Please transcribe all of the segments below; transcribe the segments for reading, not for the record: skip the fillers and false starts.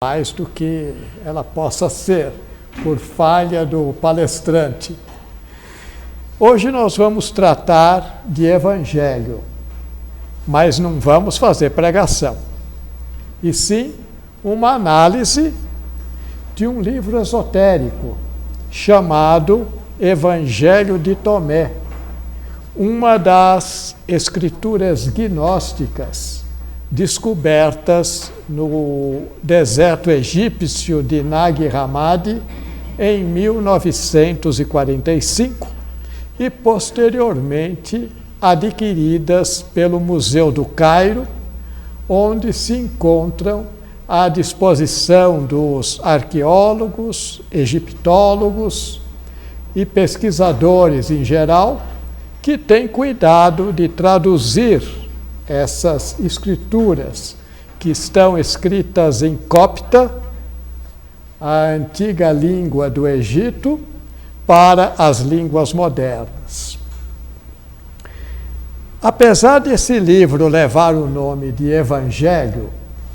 mais do que ela possa ser, por falha do palestrante. Hoje nós vamos tratar de Evangelho, mas não vamos fazer pregação, e sim uma análise de um livro esotérico chamado Evangelho de Tomé, uma das escrituras gnósticas descobertas no deserto egípcio de Nag Hammadi em 1945 e posteriormente adquiridas pelo Museu do Cairo, onde se encontram à disposição dos arqueólogos, egiptólogos e pesquisadores em geral, que têm cuidado de traduzir essas escrituras que estão escritas em copta, a antiga língua do Egito, para as línguas modernas. Apesar desse livro levar o nome de Evangelho,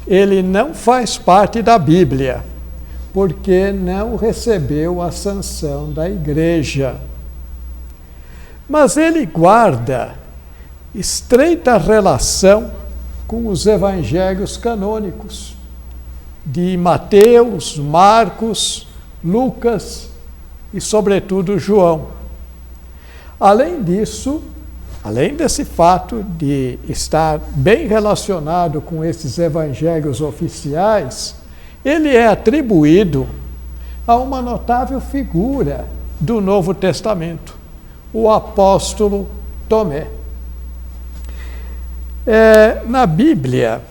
ele não faz parte da Bíblia, porque não recebeu a sanção da Igreja. Mas ele guarda estreita relação com os evangelhos canônicos de Mateus, Marcos, Lucas e, sobretudo, João. Além disso, além desse fato de estar bem relacionado com esses evangelhos oficiais, ele é atribuído a uma notável figura do Novo Testamento, o apóstolo Tomé. Na Bíblia,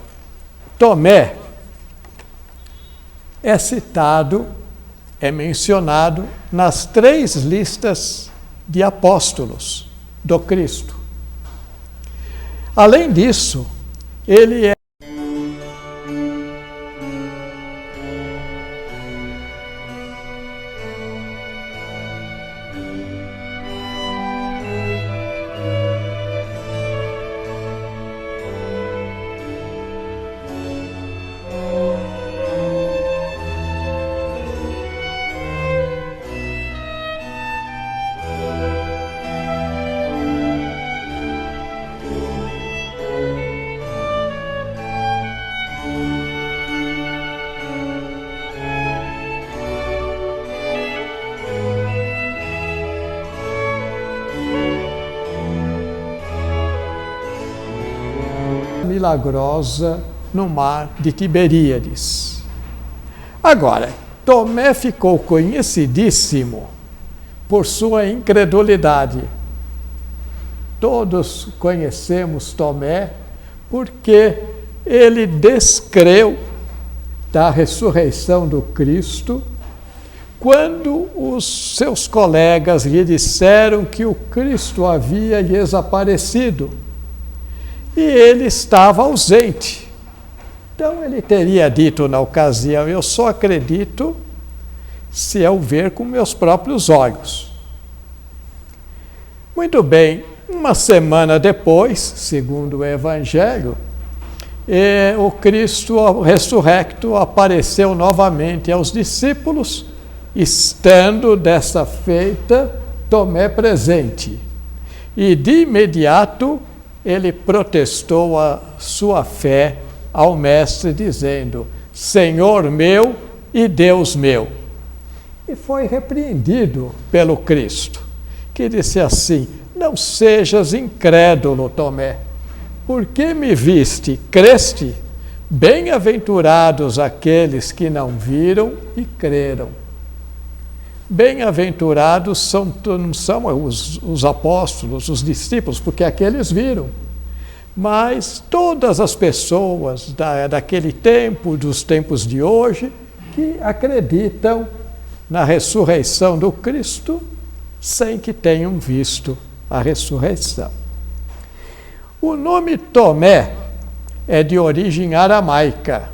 Tomé é citado, é mencionado nas 3 listas de apóstolos do Cristo. Além disso, ele é milagrosa no mar de Tiberíades. Agora, Tomé ficou conhecidíssimo por sua incredulidade. Todos conhecemos Tomé porque ele descreu da ressurreição do Cristo quando os seus colegas lhe disseram que o Cristo havia lhes aparecido e ele estava ausente. Então ele teria dito na ocasião: eu só acredito se eu ver com meus próprios olhos. Muito bem, uma semana depois, segundo o Evangelho, o Cristo ressurrecto apareceu novamente aos discípulos, estando dessa feita Tomé presente. E de imediato ele protestou a sua fé ao Mestre, dizendo: Senhor meu e Deus meu. E foi repreendido pelo Cristo, que disse assim: não sejas incrédulo, Tomé, porque me viste, creste? Bem-aventurados aqueles que não viram e creram. Bem-aventurados não são os apóstolos, os discípulos, porque aqueles viram. Mas todas as pessoas daquele tempo, dos tempos de hoje, que acreditam na ressurreição do Cristo sem que tenham visto a ressurreição. O nome Tomé é de origem aramaica.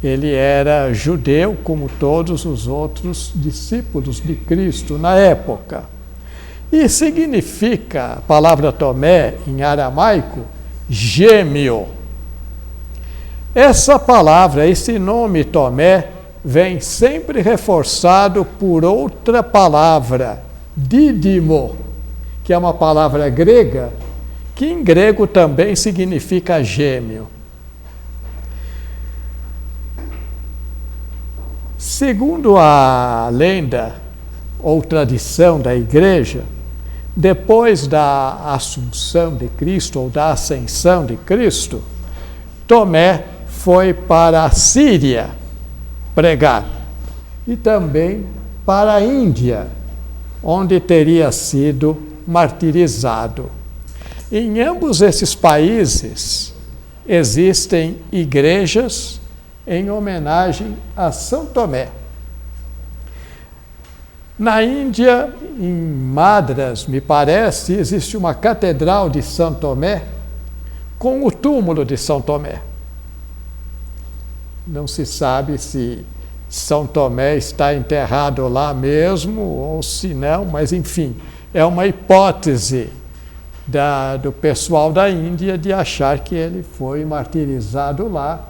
Ele era judeu, como todos os outros discípulos de Cristo na época. E significa, a palavra Tomé, em aramaico, gêmeo. Essa palavra, esse nome Tomé, vem sempre reforçado por outra palavra, Dídimo, que é uma palavra grega, que em grego também significa gêmeo. Segundo a lenda ou tradição da igreja, depois da Assunção de Cristo ou da Ascensão de Cristo, Tomé foi para a Síria pregar e também para a Índia, onde teria sido martirizado. Em ambos esses países existem igrejas em homenagem a São Tomé. Na Índia, em Madras, me parece, existe uma catedral de São Tomé com o túmulo de São Tomé. Não se sabe se São Tomé está enterrado lá mesmo ou se não, mas enfim, é uma hipótese do pessoal da Índia de achar que ele foi martirizado lá,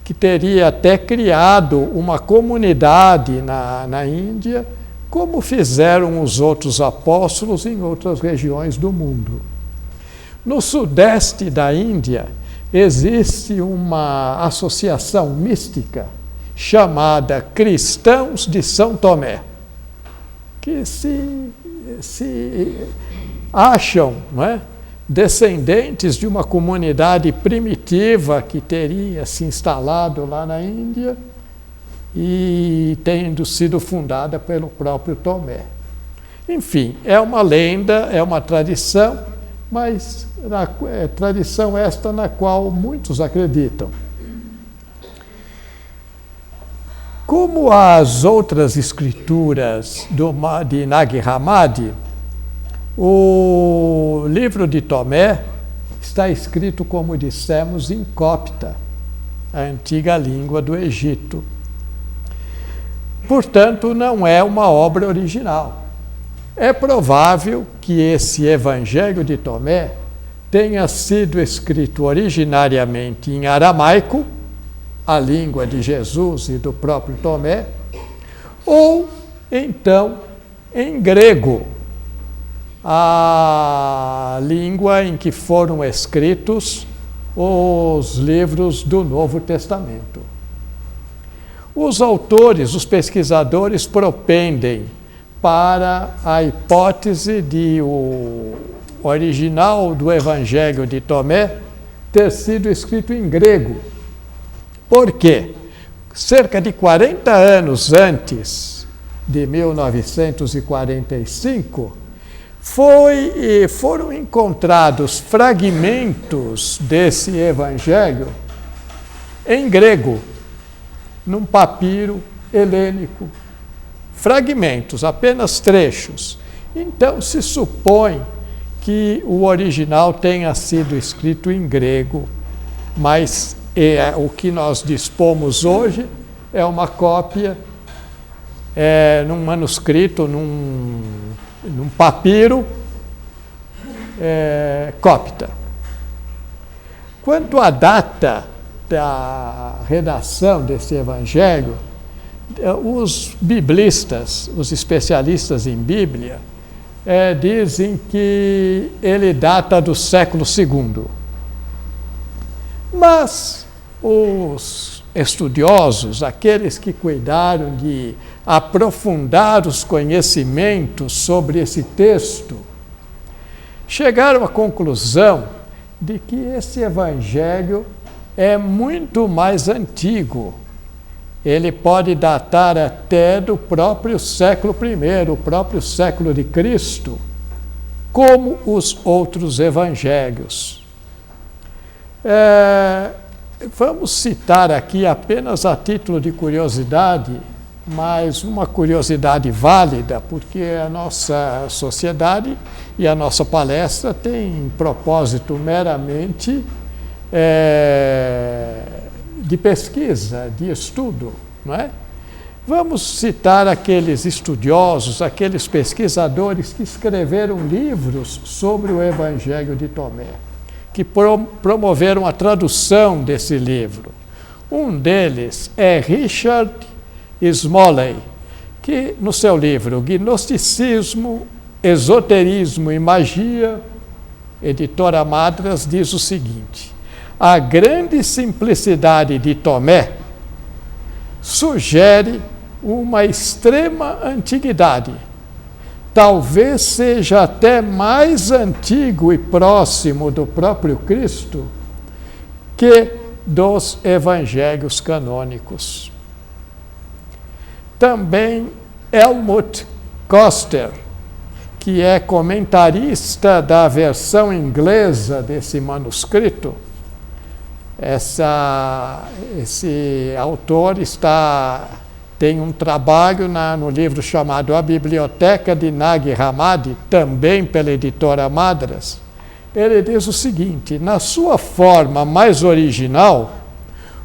que teria até criado uma comunidade na Índia, como fizeram os outros apóstolos em outras regiões do mundo. No sudeste da Índia, existe uma associação mística chamada Cristãos de São Tomé, que se acham, não é, descendentes de uma comunidade primitiva que teria se instalado lá na Índia e tendo sido fundada pelo próprio Tomé. Enfim, é uma lenda, é uma tradição, mas é tradição esta na qual muitos acreditam. Como as outras escrituras de Nag Hammadi, o livro de Tomé está escrito, como dissemos, em copta, a antiga língua do Egito. Portanto, não é uma obra original. É provável que esse Evangelho de Tomé tenha sido escrito originariamente em aramaico, a língua de Jesus e do próprio Tomé, ou então em grego, a língua em que foram escritos os livros do Novo Testamento. Os autores, os pesquisadores propendem para a hipótese de o original do Evangelho de Tomé ter sido escrito em grego. Por quê? Cerca de 40 anos de 1945, foram encontrados fragmentos desse evangelho em grego, num papiro helênico. Fragmentos, apenas trechos. Então se supõe que o original tenha sido escrito em grego, mas o que nós dispomos hoje é uma cópia num manuscrito, num papiro copta. Quanto à data da redação desse evangelho, os biblistas, os especialistas em Bíblia, dizem que ele data do século II. Mas os estudiosos, aqueles que cuidaram de aprofundar os conhecimentos sobre esse texto, chegaram à conclusão de que esse evangelho é muito mais antigo. Ele pode datar até do próprio século I, o próprio século de Cristo, como os outros evangelhos. Vamos citar aqui apenas a título de curiosidade, mas uma curiosidade válida, porque a nossa sociedade e a nossa palestra tem propósito meramente de pesquisa, de estudo, não é? Vamos citar aqueles estudiosos, aqueles pesquisadores que escreveram livros sobre o Evangelho de Tomé, que promoveram a tradução desse livro. Um deles é Richard Smalley, que no seu livro Gnosticismo, Esoterismo e Magia, editora Madras, diz o seguinte: a grande simplicidade de Tomé sugere uma extrema antiguidade. Talvez seja até mais antigo e próximo do próprio Cristo que dos evangelhos canônicos. Também Helmut Koster, que é comentarista da versão inglesa desse manuscrito. Esse autor tem um trabalho no livro chamado A Biblioteca de Nag Hammadi, também pela editora Madras. Ele diz o seguinte: na sua forma mais original,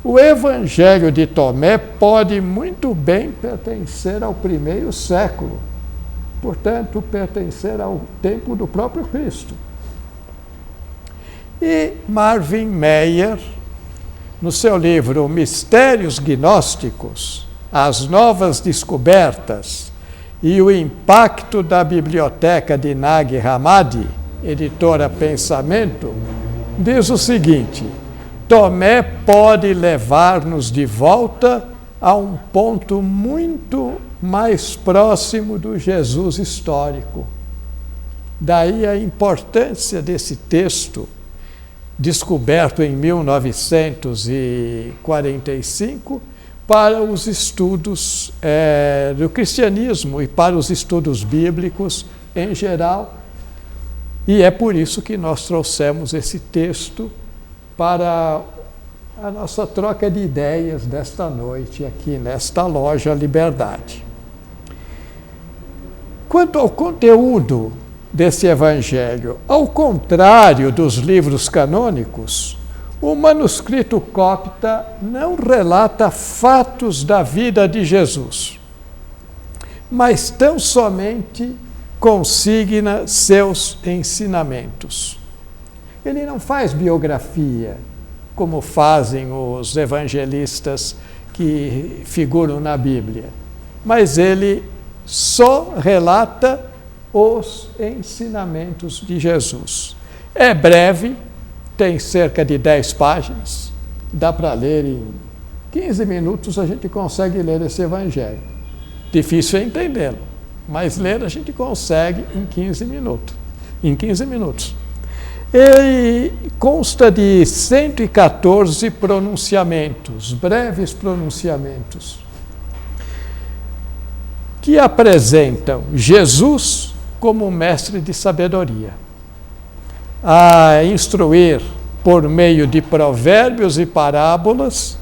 o Evangelho de Tomé pode muito bem pertencer ao primeiro século, portanto, pertencer ao tempo do próprio Cristo. E Marvin Meyer, no seu livro Mistérios Gnósticos, as novas descobertas e o impacto da biblioteca de Nag Hammadi, editora Pensamento, diz o seguinte: Tomé pode levar-nos de volta a um ponto muito mais próximo do Jesus histórico. Daí a importância desse texto, descoberto em 1945, para os estudos do cristianismo e para os estudos bíblicos em geral. E é por isso que nós trouxemos esse texto para a nossa troca de ideias desta noite aqui nesta loja Liberdade. Quanto ao conteúdo desse evangelho, ao contrário dos livros canônicos, o manuscrito copta não relata fatos da vida de Jesus, mas tão somente consigna seus ensinamentos. Ele não faz biografia, como fazem os evangelistas que figuram na Bíblia, mas ele só relata os ensinamentos de Jesus. É breve, tem cerca de 10 páginas, dá para ler em 15 minutos, a gente consegue ler esse evangelho. Difícil é entendê-lo, mas ler a gente consegue em 15 minutos. Ele consta de 114 pronunciamentos, breves pronunciamentos, que apresentam Jesus como mestre de sabedoria, a instruir por meio de provérbios e parábolas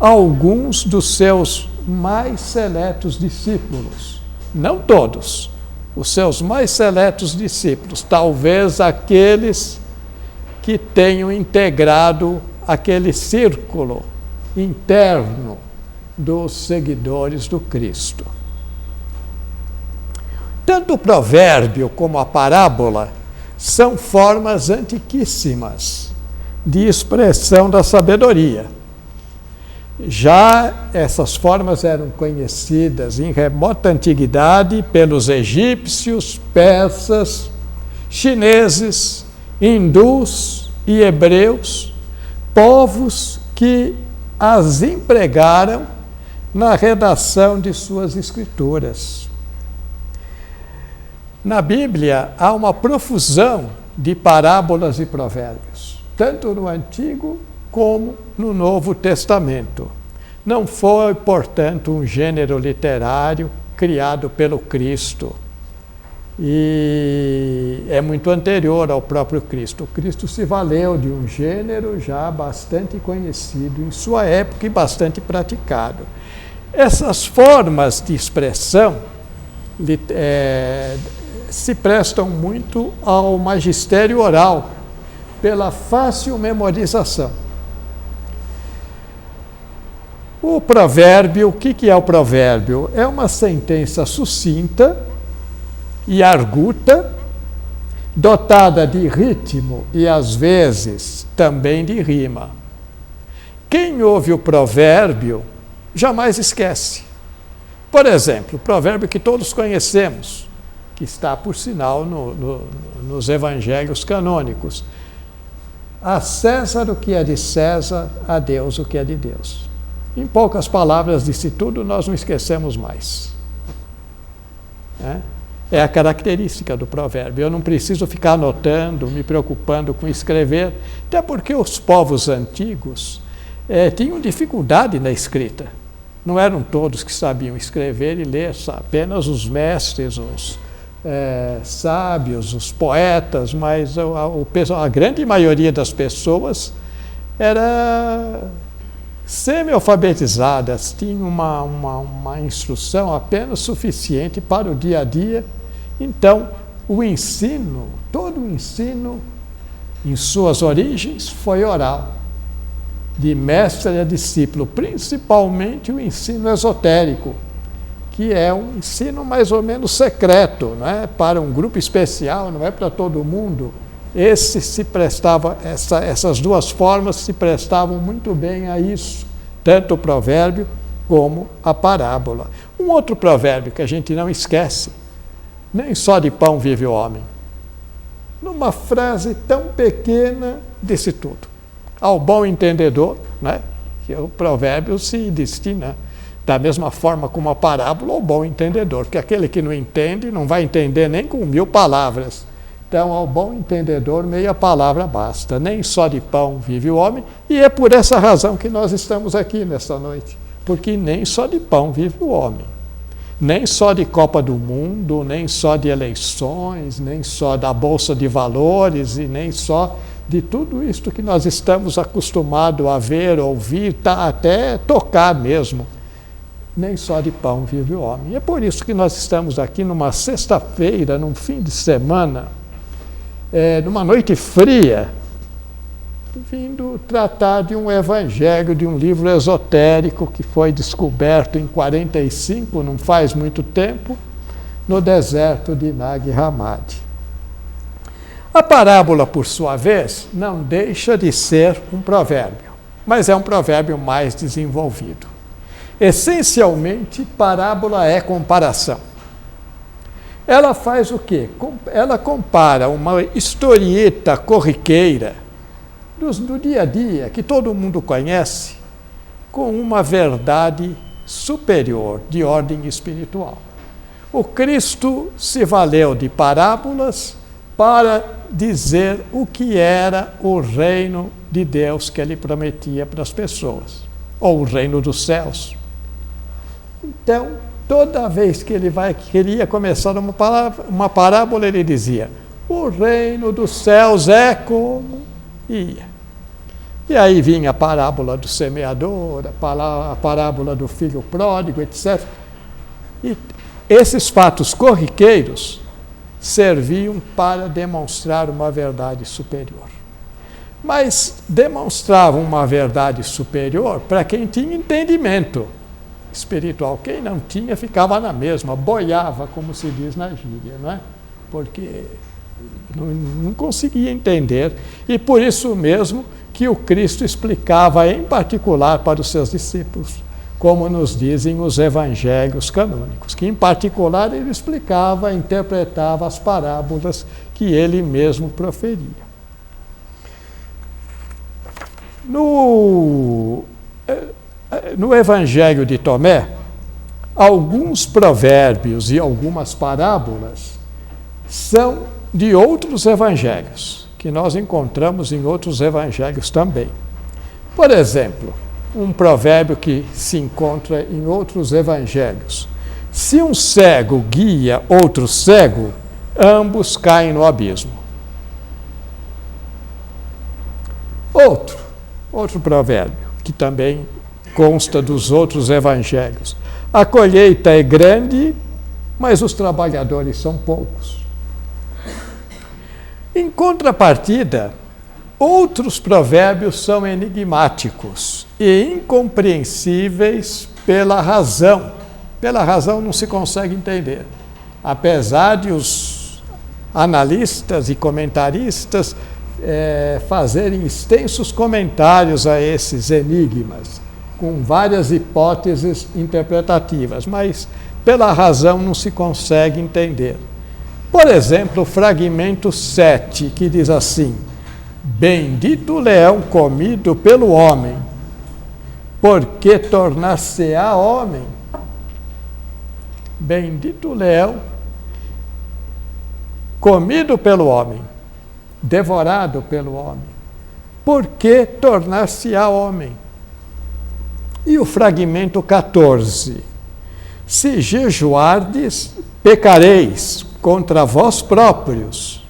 alguns dos seus mais seletos discípulos. Não todos, os seus mais seletos discípulos, talvez aqueles que tenham integrado aquele círculo interno dos seguidores do Cristo. Tanto o provérbio como a parábola são formas antiquíssimas de expressão da sabedoria. Já essas formas eram conhecidas em remota antiguidade pelos egípcios, persas, chineses, hindus e hebreus, povos que as empregaram na redação de suas escrituras. Na Bíblia há uma profusão de parábolas e provérbios, tanto no Antigo como no Novo Testamento. Não foi, portanto, um gênero literário criado pelo Cristo e é muito anterior ao próprio Cristo. O Cristo se valeu de um gênero já bastante conhecido em sua época e bastante praticado. Essas formas de expressão se prestam muito ao magistério oral, pela fácil memorização. O provérbio, o que é o provérbio? É uma sentença sucinta e arguta, dotada de ritmo e, às vezes, também de rima. quem ouve o provérbio jamais esquece. Por exemplo, o provérbio que todos conhecemos, que está, por sinal, nos evangelhos canônicos. A César o que é de César, a Deus o que é de Deus. Em poucas palavras, disse tudo, nós não esquecemos mais. É a característica do provérbio. Eu não preciso ficar anotando, me preocupando com escrever, até porque os povos antigos tinham dificuldade na escrita. Não eram todos que sabiam escrever e ler, apenas os mestres, os sábios, os poetas, mas a grande maioria das pessoas era semi-alfabetizadas, tinham uma instrução apenas suficiente para o dia a dia. Então, o ensino, todo o ensino, em suas origens, foi oral, de mestre a discípulo, principalmente o ensino esotérico, que é um ensino mais ou menos secreto, não é para um grupo especial, não é para todo mundo. Essas duas formas se prestavam muito bem a isso, tanto o provérbio como a parábola. Um outro provérbio que a gente não esquece: nem só de pão vive o homem. Numa frase tão pequena, disse tudo. Ao bom entendedor, né, que o provérbio se destina da mesma forma como a parábola ao bom entendedor, porque aquele que não entende não vai entender nem com 1000 palavras. Então, ao bom entendedor, meia palavra basta. Nem só de pão vive o homem, e é por essa razão que nós estamos aqui nesta noite, porque nem só de pão vive o homem. Nem só de Copa do Mundo, nem só de eleições, nem só da Bolsa de Valores, e nem só de tudo isto que nós estamos acostumados a ver, ouvir, até tocar mesmo. Nem só de pão vive o homem. E é por isso que nós estamos aqui numa sexta-feira, num fim de semana, numa noite fria, vindo tratar de um evangelho, de um livro esotérico que foi descoberto em 45, não faz muito tempo, no deserto de Nag Hammadi. A parábola, por sua vez, não deixa de ser um provérbio, mas é um provérbio mais desenvolvido. Essencialmente, parábola é comparação. Ela faz o quê? Ela compara uma historieta corriqueira do dia a dia, que todo mundo conhece, com uma verdade superior, de ordem espiritual. O Cristo se valeu de parábolas para dizer o que era o reino de Deus que ele prometia para as pessoas, ou o reino dos céus. Então, toda vez que ele queria começar uma parábola, ele dizia: o reino dos céus é como ia. E aí vinha a parábola do semeador, a parábola do filho pródigo, etc. E esses fatos corriqueiros serviam para demonstrar uma verdade superior. Mas demonstravam uma verdade superior para quem tinha entendimento espiritual. Quem não tinha ficava na mesma, boiava, como se diz na gíria, não é? Porque não conseguia entender. E por isso mesmo que o Cristo explicava em particular para os seus discípulos, como nos dizem os evangelhos canônicos, que em particular ele explicava, interpretava as parábolas que ele mesmo proferia. No Evangelho de Tomé, alguns provérbios e algumas parábolas são de outros evangelhos, que nós encontramos em outros evangelhos também. Por exemplo, um provérbio que se encontra em outros evangelhos: se um cego guia outro cego, ambos caem no abismo. Outro provérbio, que também consta dos outros evangelhos: a colheita é grande, mas os trabalhadores são poucos. Em contrapartida, outros provérbios são enigmáticos e incompreensíveis pela razão. Pela razão não se consegue entender. Apesar de os analistas e comentaristas fazerem extensos comentários a esses enigmas, com várias hipóteses interpretativas, mas pela razão não se consegue entender. Por exemplo, o fragmento 7, que diz assim: bendito o leão comido pelo homem, porque tornar-se-á homem. Bendito o leão comido pelo homem, devorado pelo homem, porque tornar-se-á homem. E o fragmento 14: se jejuardes, pecareis contra vós próprios.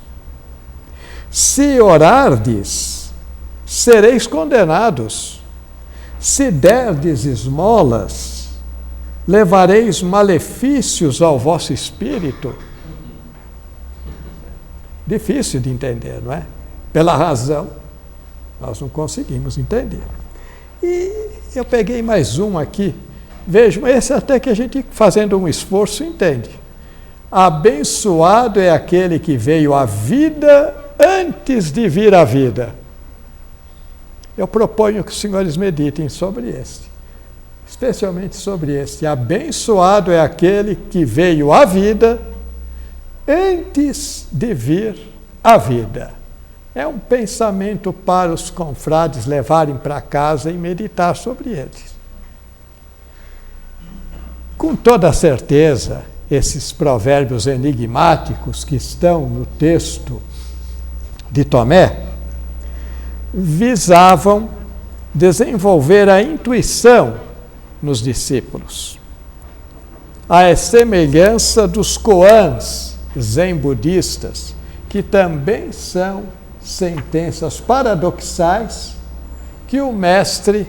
Se orardes, sereis condenados. Se derdes esmolas, levareis malefícios ao vosso espírito. Difícil de entender, não é? Pela razão, nós não conseguimos entender. E eu peguei mais um aqui. Vejam, esse até que a gente, fazendo um esforço, entende. Abençoado é aquele que veio à vida antes de vir à vida. Eu proponho que os senhores meditem sobre este, especialmente sobre este. Abençoado é aquele que veio à vida antes de vir à vida. É um pensamento para os confrades levarem para casa e meditar sobre eles. Com toda certeza, esses provérbios enigmáticos que estão no texto de Tomé visavam desenvolver a intuição nos discípulos. A semelhança dos koans zen budistas, que também são sentenças paradoxais que o mestre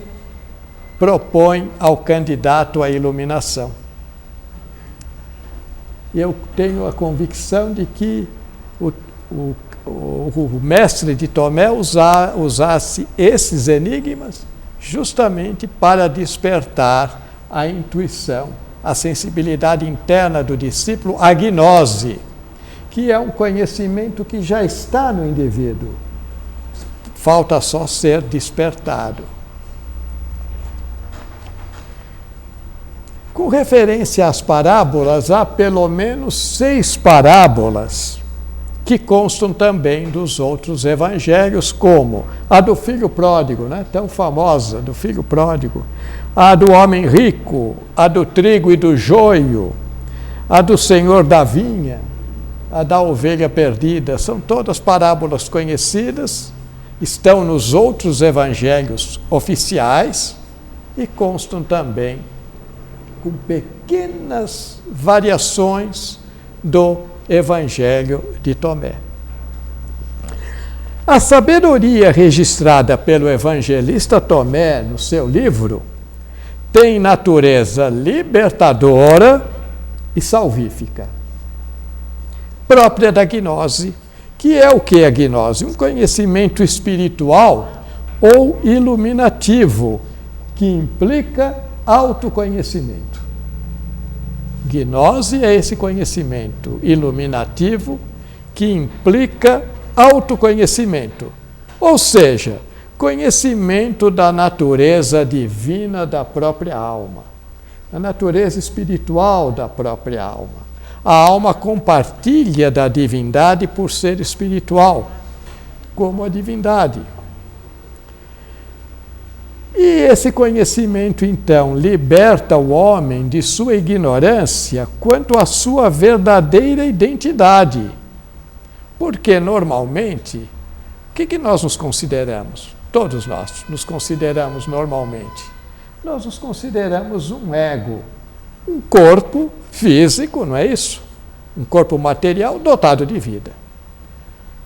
propõe ao candidato à iluminação. Eu tenho a convicção de que o mestre de Tomé usasse esses enigmas justamente para despertar a intuição, a sensibilidade interna do discípulo, a gnose, que é um conhecimento que já está no indivíduo. Falta só ser despertado. Com referência às parábolas, há pelo menos 6 parábolas que constam também dos outros evangelhos, como a do filho pródigo, né? Tão famosa, do filho pródigo, a do homem rico, a do trigo e do joio, a do senhor da vinha, a da ovelha perdida. São todas parábolas conhecidas, estão nos outros evangelhos oficiais e constam também com pequenas variações do Evangelho de Tomé. A sabedoria registrada pelo evangelista Tomé no seu livro tem natureza libertadora e salvífica, própria da gnose, que é o que é a gnose? Um conhecimento espiritual ou iluminativo que implica autoconhecimento. Gnose é esse conhecimento iluminativo que implica autoconhecimento, ou seja, conhecimento da natureza divina da própria alma, da natureza espiritual da própria alma. A alma compartilha da divindade por ser espiritual, como a divindade. E esse conhecimento, então, liberta o homem de sua ignorância quanto à sua verdadeira identidade. Porque, normalmente, o que nós nos consideramos? Todos nós nos consideramos normalmente. Nós nos consideramos um ego, um corpo físico, não é isso? Um corpo material dotado de vida.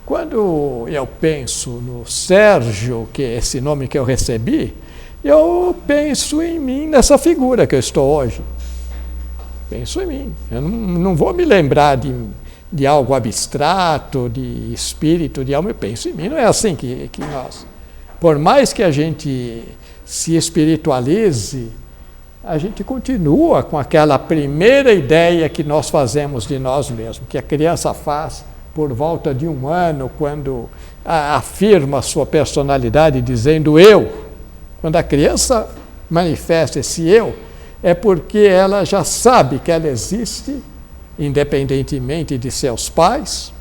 Quando eu penso no Sérgio, que é esse nome que eu recebi, eu penso em mim nessa figura que eu estou hoje. Penso em mim. Eu não vou me lembrar de algo abstrato, de espírito, de alma. Eu penso em mim. Não é assim que nós... Por mais que a gente se espiritualize, a gente continua com aquela primeira ideia que nós fazemos de nós mesmos, que a criança faz por volta de 1 ano, quando afirma a sua personalidade dizendo eu. Quando a criança manifesta esse eu, é porque ela já sabe que ela existe, independentemente de seus pais,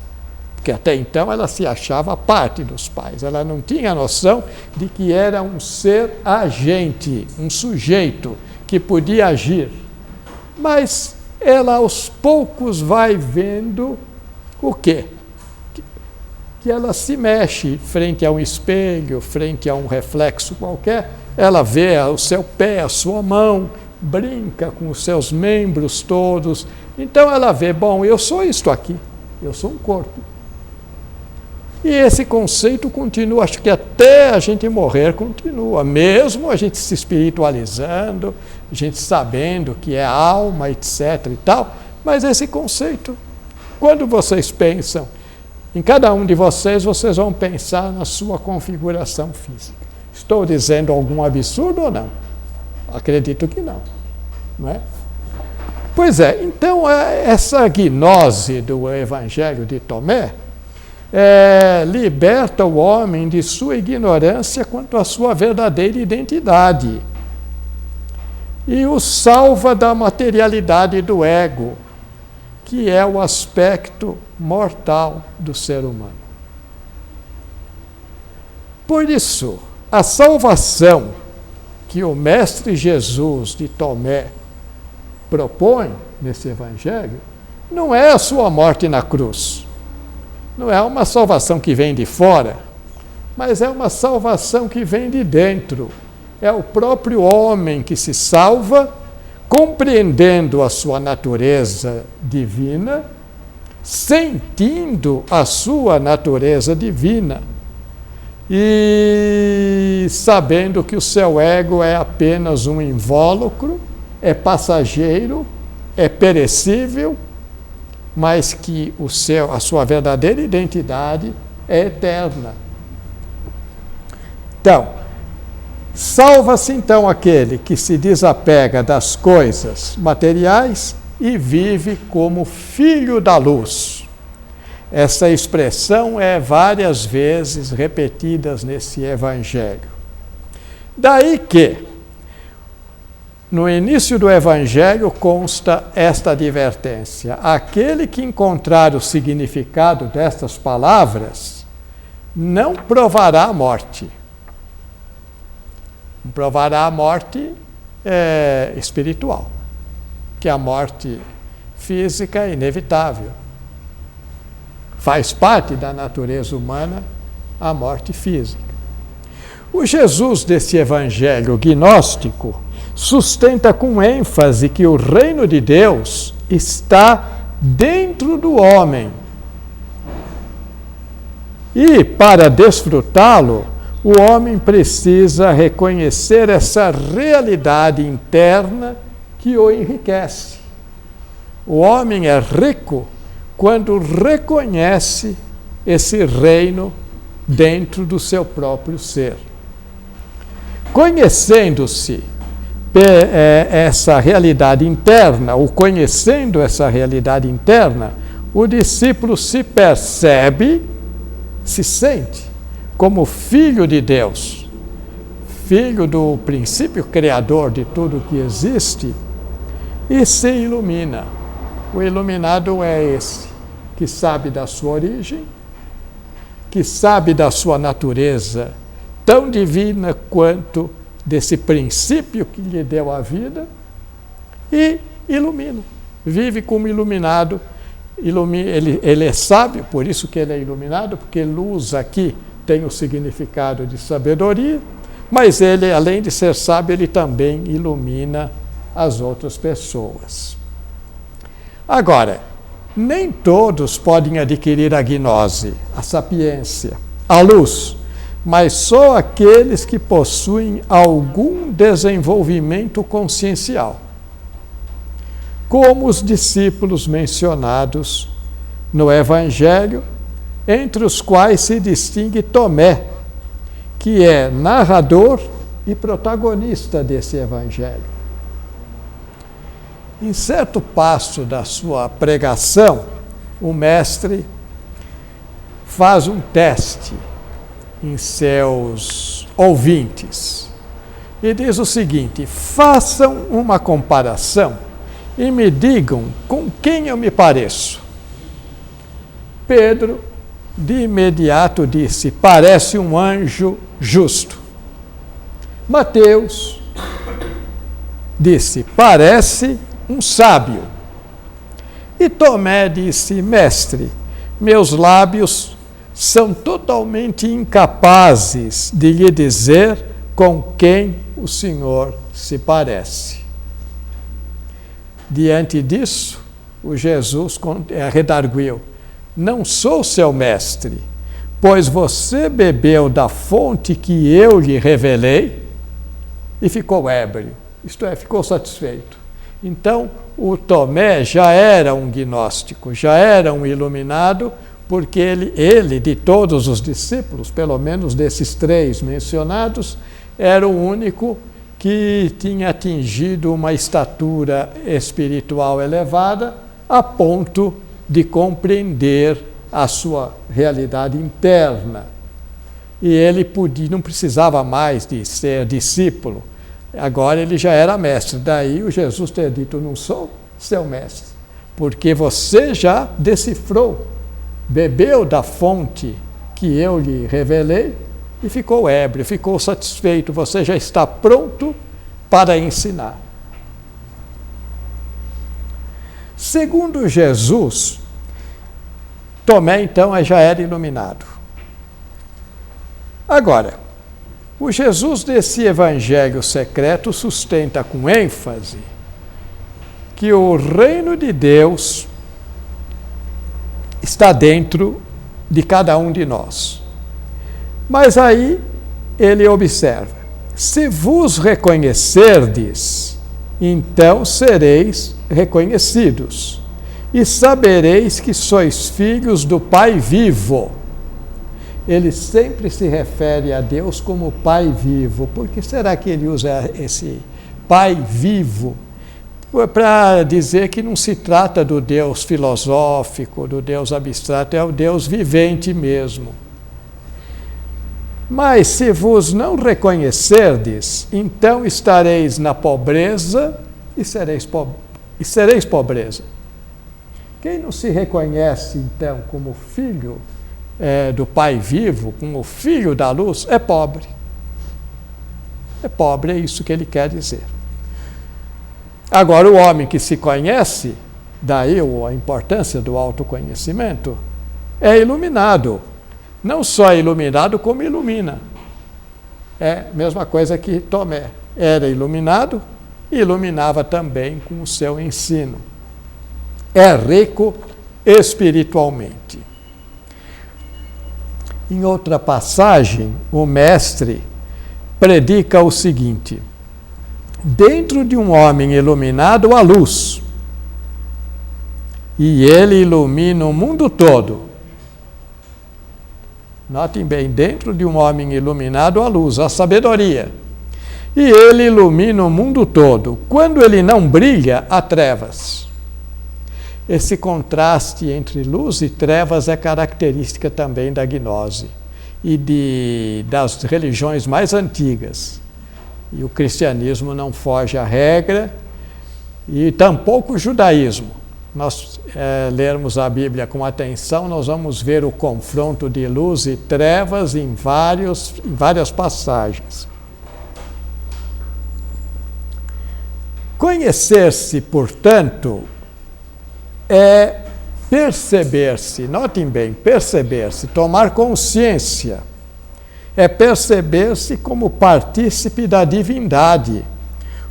porque até então ela se achava parte dos pais. Ela não tinha noção de que era um ser agente, um sujeito que podia agir. Mas ela aos poucos vai vendo o quê? Que ela se mexe frente a um espelho, frente a um reflexo qualquer, ela vê o seu pé, a sua mão, brinca com os seus membros todos. Então ela vê, bom, eu sou isto aqui, eu sou um corpo. E esse conceito continua, acho que até a gente morrer continua, mesmo a gente se espiritualizando, a gente sabendo que é alma, etc. e tal, mas esse conceito, quando vocês pensam em cada um de vocês, vocês vão pensar na sua configuração física. Estou dizendo algum absurdo ou não? Acredito que não. Não é? Pois é, então essa gnose do Evangelho de Tomé liberta o homem de sua ignorância quanto à sua verdadeira identidade e o salva da materialidade do ego, que é o aspecto mortal do ser humano. Por isso, a salvação que o Mestre Jesus de Tomé propõe nesse Evangelho não é a sua morte na cruz. Não é uma salvação que vem de fora, mas é uma salvação que vem de dentro. É o próprio homem que se salva, compreendendo a sua natureza divina, sentindo a sua natureza divina e sabendo que o seu ego é apenas um invólucro, é passageiro, é perecível, mas que a sua verdadeira identidade é eterna. Então, salva-se então aquele que se desapega das coisas materiais e vive como filho da luz. Essa expressão é várias vezes repetida nesse Evangelho. Daí que, no início do Evangelho consta esta advertência: aquele que encontrar o significado destas palavras não provará a morte. Não provará a morte espiritual, que a morte física é inevitável. Faz parte da natureza humana a morte física. O Jesus desse Evangelho gnóstico sustenta com ênfase que o reino de Deus está dentro do homem. E, para desfrutá-lo, o homem precisa reconhecer essa realidade interna que o enriquece. O homem é rico quando reconhece esse reino dentro do seu próprio ser. Conhecendo-se essa realidade interna, ou conhecendo essa realidade interna, o discípulo se percebe, se sente como filho de Deus, filho do princípio criador de tudo que existe, e se ilumina. O iluminado é esse, que sabe da sua origem, que sabe da sua natureza tão divina quanto desse princípio que lhe deu a vida, e ilumina. Vive como iluminado. Ele é sábio, por isso que ele é iluminado, porque luz aqui tem o significado de sabedoria, mas ele, além de ser sábio, ele também ilumina as outras pessoas. Agora, nem todos podem adquirir a gnose, a sapiência, a luz, mas só aqueles que possuem algum desenvolvimento consciencial, como os discípulos mencionados no Evangelho, entre os quais se distingue Tomé, que é narrador e protagonista desse Evangelho. Em certo passo da sua pregação, o mestre faz um teste em seus ouvintes. E diz o seguinte: façam uma comparação e me digam com quem eu me pareço. Pedro, de imediato, disse: parece um anjo justo. Mateus disse: parece um sábio. E Tomé disse: mestre, meus lábios são totalmente incapazes de lhe dizer com quem o Senhor se parece. Diante disso, o Jesus redarguiu: não sou seu mestre, pois você bebeu da fonte que eu lhe revelei e ficou ébrio, isto é, ficou satisfeito. Então, o Tomé já era um gnóstico, já era um iluminado, porque ele, de todos os discípulos, pelo menos desses 3 mencionados, era o único que tinha atingido uma estatura espiritual elevada a ponto de compreender a sua realidade interna. E ele não precisava mais de ser discípulo, agora ele já era mestre. Daí o Jesus ter dito: não sou seu mestre, porque você já decifrou, bebeu da fonte que eu lhe revelei e ficou ébrio, ficou satisfeito, você já está pronto para ensinar. Segundo Jesus, Tomé então já era iluminado. Agora, o Jesus desse evangelho secreto sustenta com ênfase que o reino de Deus está dentro de cada um de nós. Mas aí ele observa: se vos reconhecerdes, então sereis reconhecidos, e sabereis que sois filhos do Pai vivo. Ele sempre se refere a Deus como Pai vivo. Por que será que ele usa esse Pai vivo? Para dizer que não se trata do Deus filosófico, do Deus abstrato, é o Deus vivente mesmo. Mas se vos não reconhecerdes, então estareis na pobreza e sereis pobreza. Quem não se reconhece, então, como filho do Pai vivo, como filho da luz, é pobre. É pobre, é isso que ele quer dizer. Agora, o homem que se conhece, daí a importância do autoconhecimento, é iluminado. Não só iluminado, como ilumina. É a mesma coisa que Tomé. Era iluminado e iluminava também com o seu ensino. É rico espiritualmente. Em outra passagem, o mestre predica o seguinte: dentro de um homem iluminado há luz, e ele ilumina o mundo todo. Notem bem, dentro de um homem iluminado há luz, há sabedoria, e ele ilumina o mundo todo. Quando ele não brilha, há trevas. Esse contraste entre luz e trevas é característica também da gnose e das religiões mais antigas. E o cristianismo não foge à regra, e tampouco o judaísmo. Nós lermos a Bíblia com atenção, nós vamos ver o confronto de luz e trevas em várias passagens. Conhecer-se, portanto, é perceber-se, notem bem, perceber-se, tomar consciência, é perceber-se como partícipe da divindade,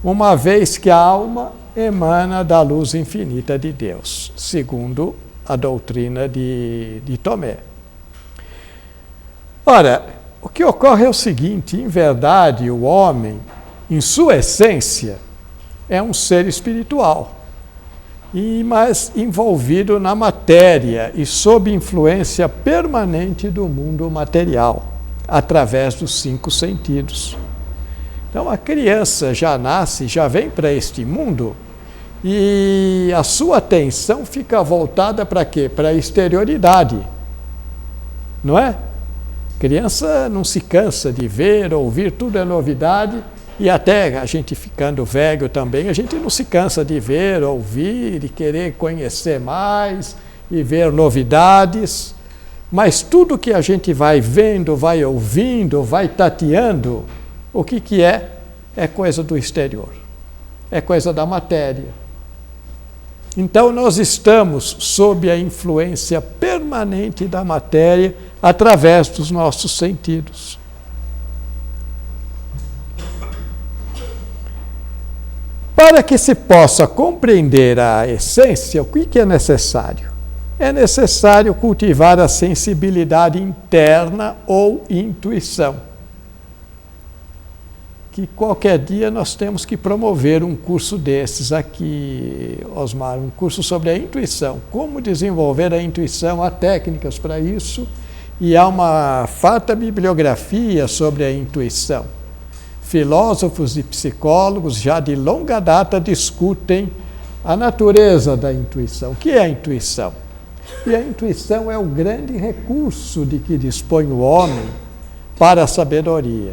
uma vez que a alma emana da luz infinita de Deus, segundo a doutrina de Tomé. Ora, o que ocorre é o seguinte: em verdade, o homem, em sua essência, é um ser espiritual, mas envolvido na matéria e sob influência permanente do mundo material, através dos 5 sentidos. Então, a criança já nasce, já vem para este mundo, e a sua atenção fica voltada para quê? Para a exterioridade, não é? Criança não se cansa de ver, ouvir, tudo é novidade, e até a gente ficando velho também, a gente não se cansa de ver, ouvir e querer conhecer mais e ver novidades, mas tudo que a gente vai vendo, vai ouvindo, vai tateando, o que é? É coisa do exterior, é coisa da matéria. Então nós estamos sob a influência permanente da matéria através dos nossos sentidos. Para que se possa compreender a essência, o que é necessário? É necessário cultivar a sensibilidade interna ou intuição. Que qualquer dia nós temos que promover um curso desses aqui, Osmar, um curso sobre a intuição, como desenvolver a intuição, há técnicas para isso, e há uma farta bibliografia sobre a intuição. Filósofos e psicólogos já de longa data discutem a natureza da intuição. O que é a intuição? E a intuição é o grande recurso de que dispõe o homem para a sabedoria.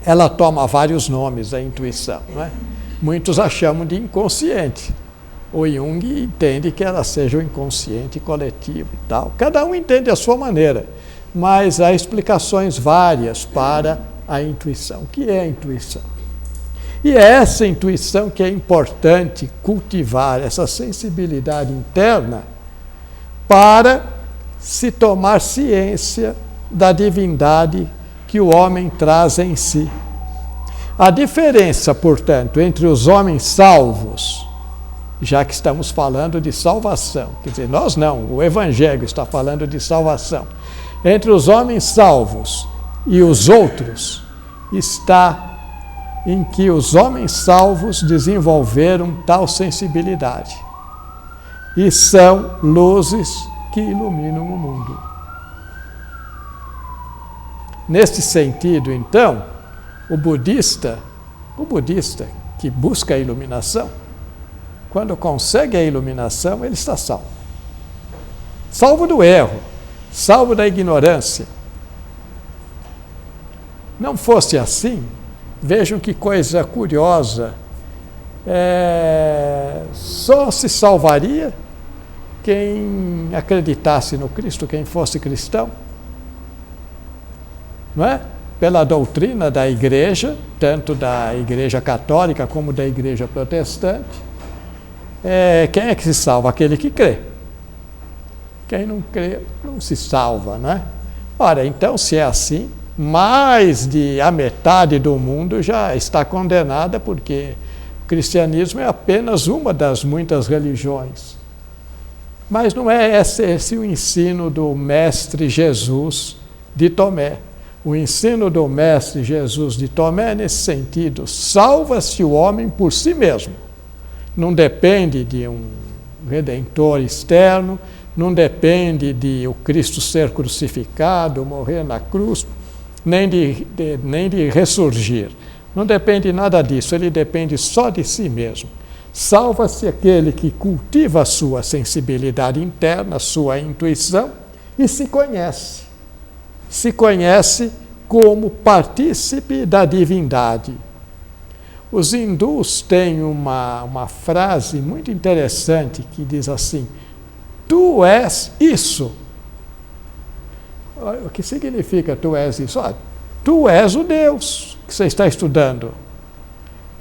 Ela toma vários nomes, a intuição, não é? Muitos a chamam de inconsciente. O Jung entende que ela seja o inconsciente coletivo e tal. Cada um entende a sua maneira, mas há explicações várias para a intuição. O que é a intuição? E é essa intuição que é importante cultivar, essa sensibilidade interna, para se tomar ciência da divindade que o homem traz em si. A diferença, portanto, entre os homens salvos, já que estamos falando de salvação, quer dizer, nós não, o Evangelho está falando de salvação, entre os homens salvos e os outros, está em que os homens salvos desenvolveram tal sensibilidade e são luzes que iluminam o mundo. Neste sentido, então, o budista que busca a iluminação, quando consegue a iluminação, ele está salvo. Salvo do erro, salvo da ignorância. Não fosse assim, vejam que coisa curiosa, só se salvaria quem acreditasse no Cristo, quem fosse cristão. Não é? Pela doutrina da igreja, tanto da igreja católica como da igreja protestante, quem é que se salva? Aquele que crê. Quem não crê não se salva, não é? Ora, então, se é assim, mais de a metade do mundo já está condenada, porque o cristianismo é apenas uma das muitas religiões. Mas não é esse o ensino do Mestre Jesus de Tomé. O ensino do Mestre Jesus de Tomé é nesse sentido: salva-se o homem por si mesmo. Não depende de um redentor externo, não depende de o Cristo ser crucificado, morrer na cruz, nem de ressurgir. Não depende nada disso, ele depende só de si mesmo. Salva-se aquele que cultiva a sua sensibilidade interna, a sua intuição, e se conhece. Se conhece como partícipe da divindade. Os hindus têm uma frase muito interessante que diz assim: tu és isso. O que significa tu és isso? Tu és o Deus que você está estudando.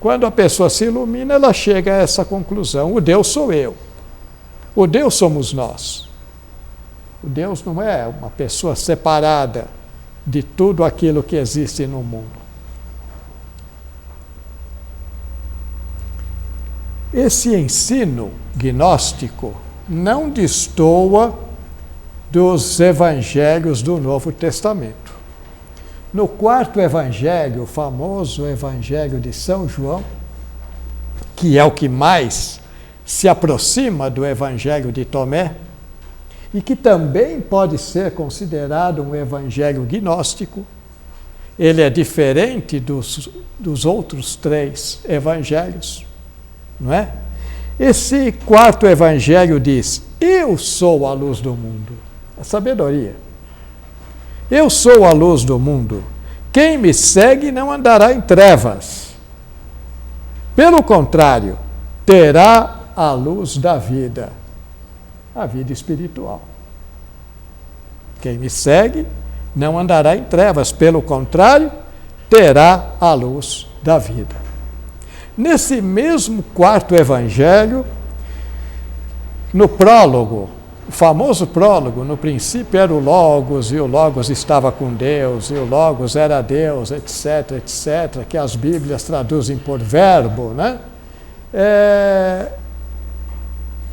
Quando a pessoa se ilumina, ela chega a essa conclusão: o Deus sou eu. O Deus somos nós. O Deus não é uma pessoa separada de tudo aquilo que existe no mundo. Esse ensino gnóstico não destoa dos evangelhos do Novo Testamento. No quarto evangelho, o famoso evangelho de São João, que é o que mais se aproxima do evangelho de Tomé, e que também pode ser considerado um evangelho gnóstico, ele é diferente dos outros 3 evangelhos, não é? Esse quarto evangelho diz: eu sou a luz do mundo. É sabedoria. Eu sou a luz do mundo. Quem me segue não andará em trevas. Pelo contrário, terá a luz da vida, a vida espiritual. Quem me segue não andará em trevas, pelo contrário, terá a luz da vida. Nesse mesmo quarto evangelho, no prólogo, o famoso prólogo, no princípio era o Logos, e o Logos estava com Deus, e o Logos era Deus, etc., etc., que as Bíblias traduzem por verbo, né?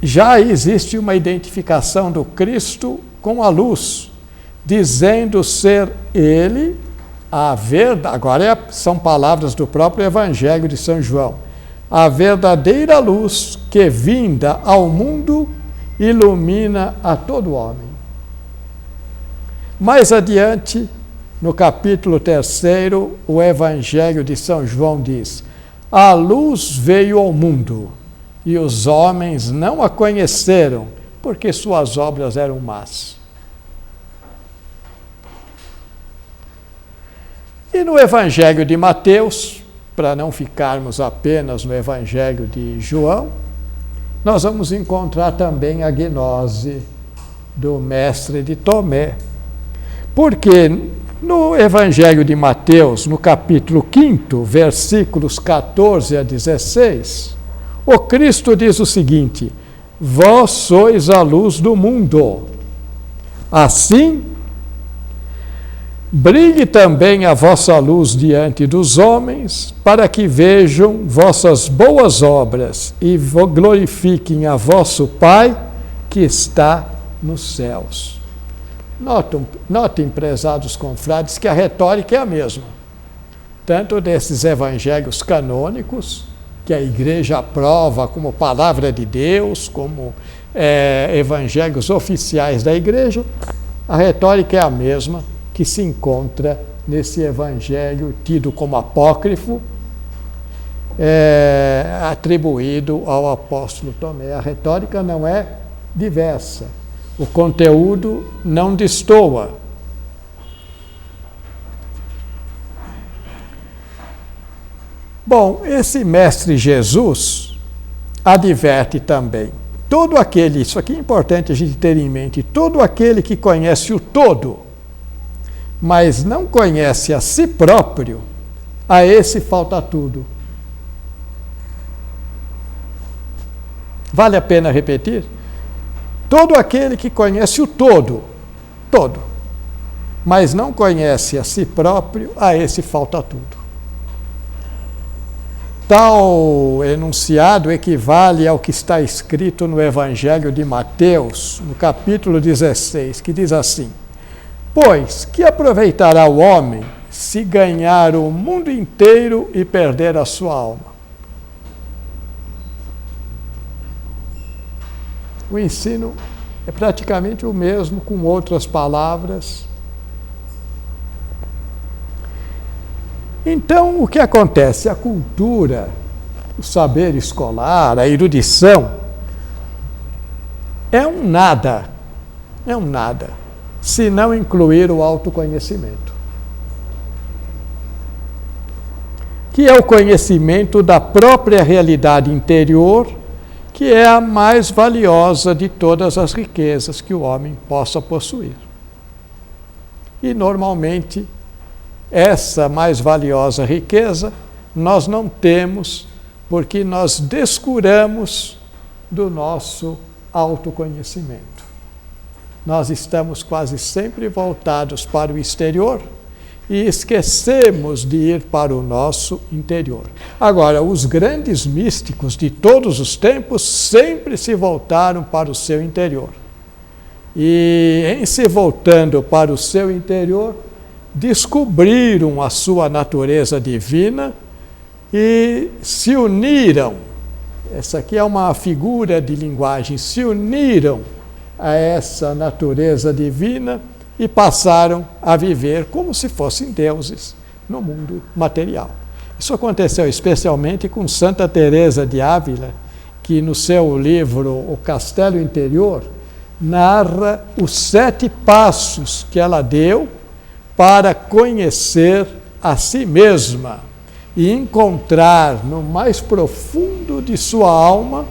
Já existe uma identificação do Cristo com a luz, dizendo ser Ele a verdade. Agora são palavras do próprio Evangelho de São João. A verdadeira luz que, vinda ao mundo, ilumina a todo homem. Mais adiante, no capítulo 3, o Evangelho de São João diz: a luz veio ao mundo, e os homens não a conheceram, porque suas obras eram más. E no Evangelho de Mateus, para não ficarmos apenas no Evangelho de João, nós vamos encontrar também a gnose do mestre de Tomé. Porque no Evangelho de Mateus, no capítulo 5, versículos 14 a 16, o Cristo diz o seguinte: vós sois a luz do mundo. Assim, brilhe também a vossa luz diante dos homens, para que vejam vossas boas obras e glorifiquem a vosso Pai que está nos céus. Notem, prezados confrades, que a retórica é a mesma. Tanto desses evangelhos canônicos, que a Igreja aprova como palavra de Deus, como evangelhos oficiais da Igreja, a retórica é a mesma que se encontra nesse evangelho tido como apócrifo, atribuído ao apóstolo Tomé. A retórica não é diversa, o conteúdo não destoa. Bom, esse mestre Jesus adverte também: todo aquele, isso aqui é importante a gente ter em mente, todo aquele que conhece o todo, mas não conhece a si próprio, a esse falta tudo. Vale a pena repetir? Todo aquele que conhece o todo, mas não conhece a si próprio, a esse falta tudo. Tal enunciado equivale ao que está escrito no Evangelho de Mateus, no capítulo 16, que diz assim: pois que aproveitará o homem se ganhar o mundo inteiro e perder a sua alma? O ensino é praticamente o mesmo, com outras palavras. Então, o que acontece? A cultura, o saber escolar, a erudição, é um nada, se não incluir o autoconhecimento, que é o conhecimento da própria realidade interior, que é a mais valiosa de todas as riquezas que o homem possa possuir. E, normalmente, essa mais valiosa riqueza nós não temos porque nós descuramos do nosso autoconhecimento. Nós estamos quase sempre voltados para o exterior e esquecemos de ir para o nosso interior. Agora, os grandes místicos de todos os tempos sempre se voltaram para o seu interior. E, em se voltando para o seu interior, descobriram a sua natureza divina e se uniram. Essa aqui é uma figura de linguagem. Se uniram a essa natureza divina e passaram a viver como se fossem deuses no mundo material. Isso aconteceu especialmente com Santa Teresa de Ávila, que no seu livro O Castelo Interior narra os 7 passos que ela deu para conhecer a si mesma e encontrar no mais profundo de sua alma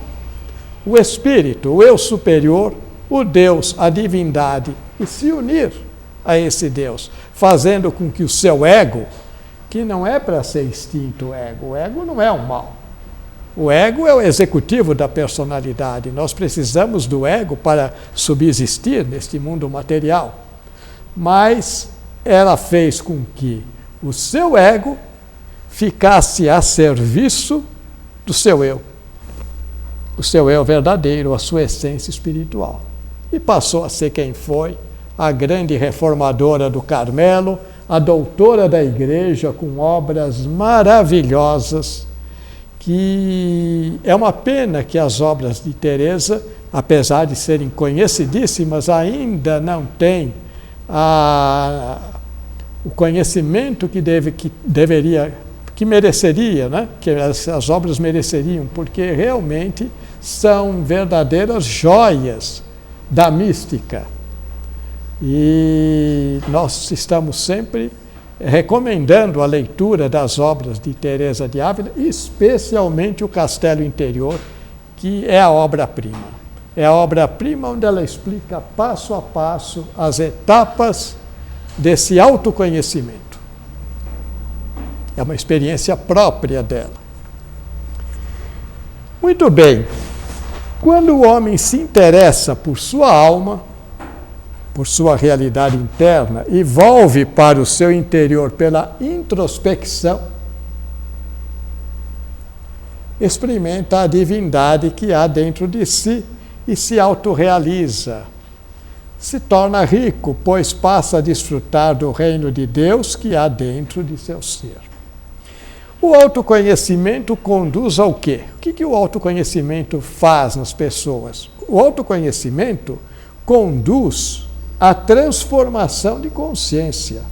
o Espírito, o Eu superior, o Deus, a divindade, e se unir a esse Deus, fazendo com que o seu ego, que não é para ser extinto o ego não é um mal. O ego é o executivo da personalidade. Nós precisamos do ego para subsistir neste mundo material. Mas ela fez com que o seu ego ficasse a serviço do seu eu. O seu eu verdadeiro, a sua essência espiritual. E passou a ser quem foi, a grande reformadora do Carmelo, a doutora da Igreja, com obras maravilhosas, que é uma pena que as obras de Teresa, apesar de serem conhecidíssimas, ainda não têm o conhecimento que mereceria, né? Que as obras mereceriam, porque realmente são verdadeiras joias da mística. E nós estamos sempre recomendando a leitura das obras de Teresa de Ávila, especialmente o Castelo Interior, que é a obra-prima. É a obra-prima onde ela explica passo a passo as etapas desse autoconhecimento. É uma experiência própria dela. Muito bem. Quando o homem se interessa por sua alma, por sua realidade interna, e volve para o seu interior pela introspecção, experimenta a divindade que há dentro de si e se autorrealiza. Se torna rico, pois passa a desfrutar do reino de Deus que há dentro de seu ser. O autoconhecimento conduz ao quê? O que o autoconhecimento faz nas pessoas? O autoconhecimento conduz à transformação de consciência.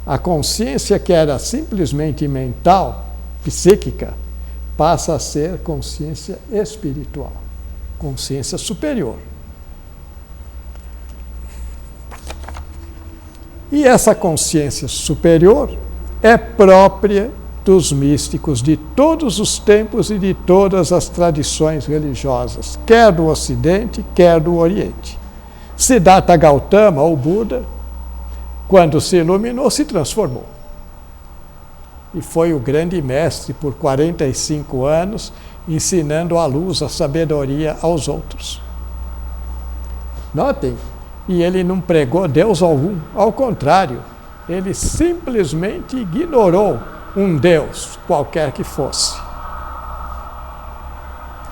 A consciência que era simplesmente mental, psíquica, passa a ser consciência espiritual, consciência superior. E essa consciência superior é própria dos místicos de todos os tempos e de todas as tradições religiosas, quer do Ocidente, quer do Oriente. Siddhartha Gautama, ou Buda, quando se iluminou, se transformou. E foi o grande mestre por 45 anos, ensinando a luz, a sabedoria aos outros. Notem, e ele não pregou Deus algum, ao contrário, ele simplesmente ignorou um Deus, qualquer que fosse.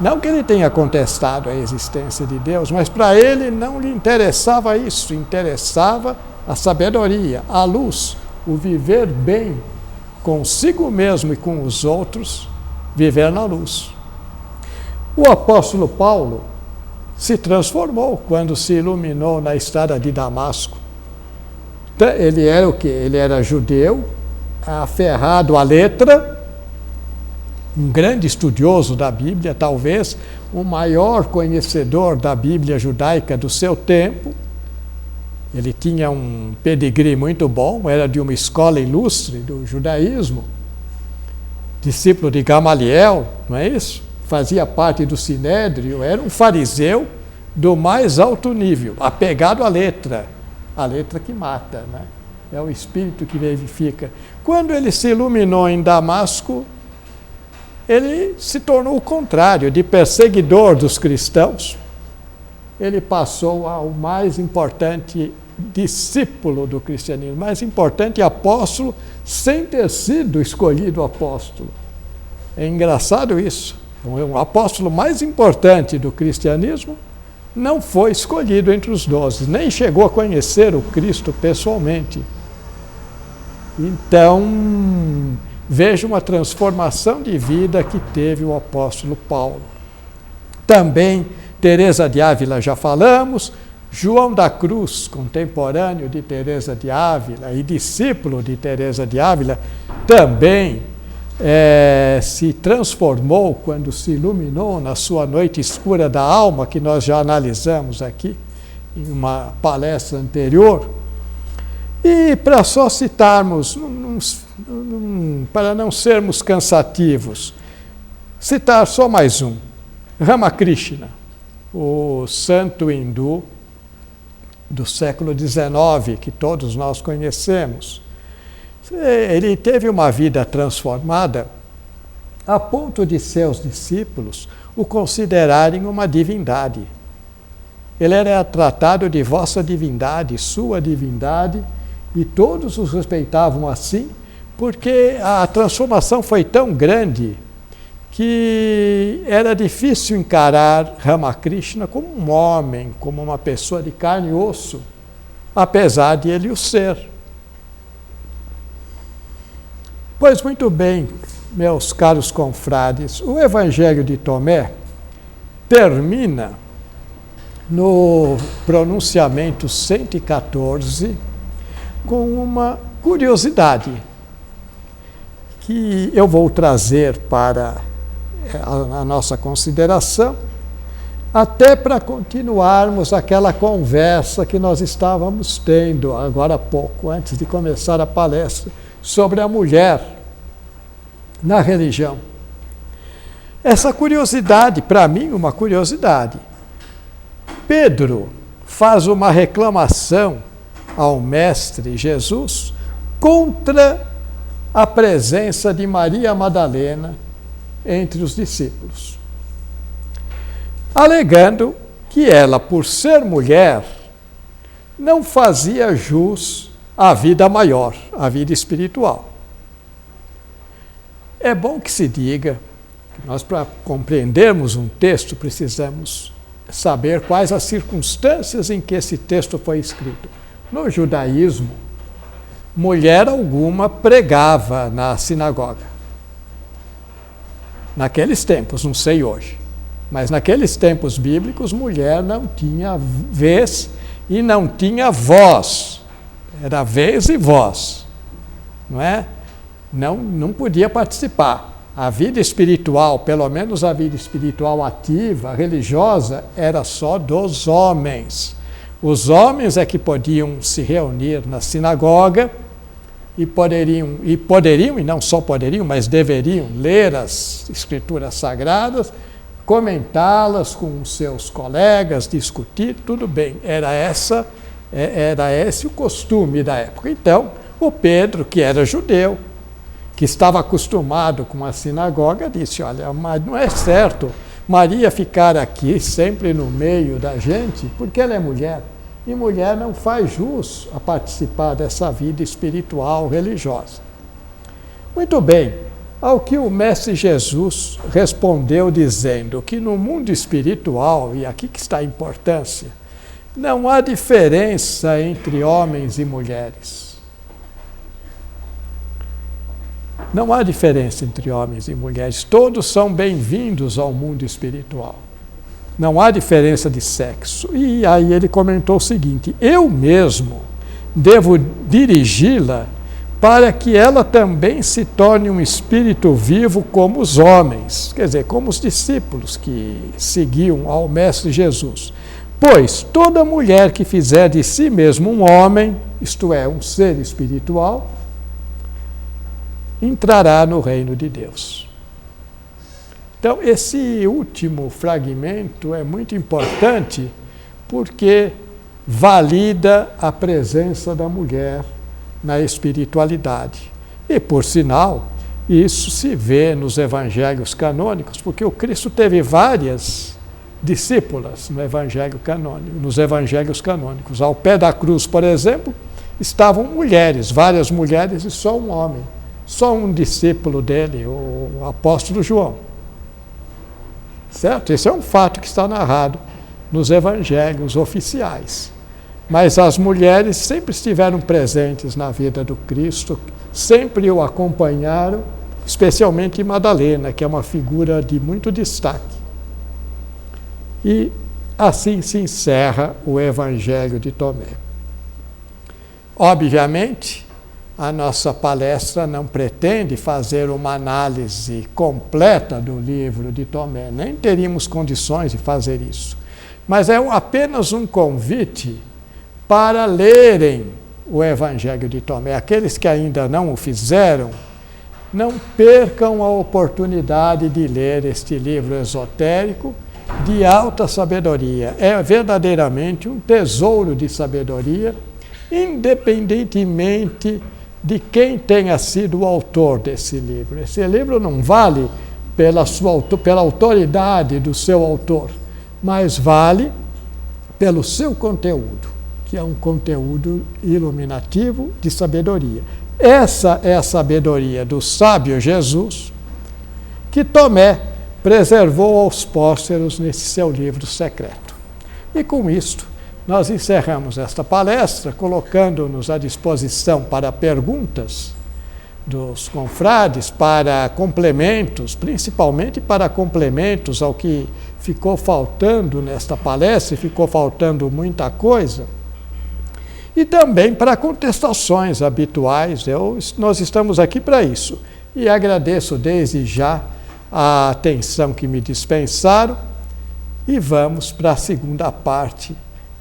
Não que ele tenha contestado a existência de Deus, mas para ele não lhe interessava isso, interessava a sabedoria, a luz, o viver bem consigo mesmo e com os outros, viver na luz. O apóstolo Paulo se transformou quando se iluminou na estrada de Damasco. Ele era o quê? Ele era judeu, aferrado à letra, um grande estudioso da Bíblia, talvez o maior conhecedor da Bíblia judaica do seu tempo. Ele tinha um pedigree muito bom, era de uma escola ilustre do judaísmo, discípulo de Gamaliel, não é isso? Fazia parte do Sinédrio, era um fariseu do mais alto nível, apegado à letra que mata, né? É o espírito que vivifica. Quando ele se iluminou em Damasco, ele se tornou o contrário, de perseguidor dos cristãos. Ele passou ao mais importante discípulo do cristianismo, mais importante apóstolo, sem ter sido escolhido apóstolo. É engraçado isso. O apóstolo mais importante do cristianismo não foi escolhido entre os 12, nem chegou a conhecer o Cristo pessoalmente. Então, veja uma transformação de vida que teve o apóstolo Paulo. Também Teresa de Ávila, já falamos, João da Cruz, contemporâneo de Teresa de Ávila e discípulo de Teresa de Ávila, também se transformou quando se iluminou na sua noite escura da alma, que nós já analisamos aqui em uma palestra anterior. E para só citarmos, para não sermos cansativos, citar só mais um, Ramakrishna, o santo hindu do século XIX, que todos nós conhecemos. Ele teve uma vida transformada a ponto de seus discípulos o considerarem uma divindade. Ele era tratado de vossa divindade, sua divindade, e todos os respeitavam assim, porque a transformação foi tão grande que era difícil encarar Ramakrishna como um homem, como uma pessoa de carne e osso, apesar de ele o ser. Pois muito bem, meus caros confrades, o Evangelho de Tomé termina no pronunciamento 114 com uma curiosidade que eu vou trazer para a nossa consideração, até para continuarmos aquela conversa que nós estávamos tendo agora há pouco, antes de começar a palestra, sobre a mulher na religião. Essa curiosidade, para mim, uma curiosidade. Pedro faz uma reclamação ao Mestre Jesus contra a presença de Maria Madalena entre os discípulos, alegando que ela, por ser mulher, não fazia jus à vida maior, à vida espiritual. É bom que se diga que nós, para compreendermos um texto, precisamos saber quais as circunstâncias em que esse texto foi escrito. No judaísmo, mulher alguma pregava na sinagoga. Naqueles tempos, não sei hoje, mas naqueles tempos bíblicos, mulher não tinha vez e não tinha voz. Era vez e voz, não é? Não podia participar. A vida espiritual, pelo menos a vida espiritual ativa, religiosa, era só dos homens. Os homens é que podiam se reunir na sinagoga e não só poderiam, mas deveriam ler as escrituras sagradas, comentá-las com os seus colegas, discutir, tudo bem. Era esse o costume da época. Então, o Pedro, que era judeu, que estava acostumado com a sinagoga, disse, olha, mas não é certo Maria ficar aqui sempre no meio da gente, porque ela é mulher. E mulher não faz jus a participar dessa vida espiritual, religiosa. Muito bem, ao que o Mestre Jesus respondeu dizendo que no mundo espiritual, e aqui que está a importância, não há diferença entre homens e mulheres. Não há diferença entre homens e mulheres, todos são bem-vindos ao mundo espiritual. Não há diferença de sexo. E aí ele comentou o seguinte, eu mesmo devo dirigi-la para que ela também se torne um espírito vivo como os homens, quer dizer, como os discípulos que seguiam ao Mestre Jesus. Pois toda mulher que fizer de si mesmo um homem, isto é, um ser espiritual, entrará no reino de Deus. Então, esse último fragmento é muito importante porque valida a presença da mulher na espiritualidade. E, por sinal, isso se vê nos evangelhos canônicos, porque o Cristo teve várias discípulas nos evangelhos canônicos. Ao pé da cruz, por exemplo, estavam mulheres, várias mulheres e só um homem. Só um discípulo dele, o apóstolo João. Certo? Esse é um fato que está narrado nos evangelhos oficiais. Mas as mulheres sempre estiveram presentes na vida do Cristo, sempre o acompanharam, especialmente Madalena, que é uma figura de muito destaque. E assim se encerra o Evangelho de Tomé. Obviamente, a nossa palestra não pretende fazer uma análise completa do livro de Tomé, nem teríamos condições de fazer isso. Mas é apenas um convite para lerem o Evangelho de Tomé. Aqueles que ainda não o fizeram, não percam a oportunidade de ler este livro esotérico de alta sabedoria. É verdadeiramente um tesouro de sabedoria, independentemente de quem tenha sido o autor desse livro. Esse livro não vale pela autoridade do seu autor, mas vale pelo seu conteúdo, que é um conteúdo iluminativo de sabedoria. Essa é a sabedoria do sábio Jesus, que Tomé preservou aos pósteros nesse seu livro secreto. E com isto, nós encerramos esta palestra, colocando-nos à disposição para perguntas dos confrades, para complementos, principalmente para complementos ao que ficou faltando nesta palestra, e ficou faltando muita coisa, e também para contestações habituais. Nós estamos aqui para isso. E agradeço desde já a atenção que me dispensaram, e vamos para a segunda parte,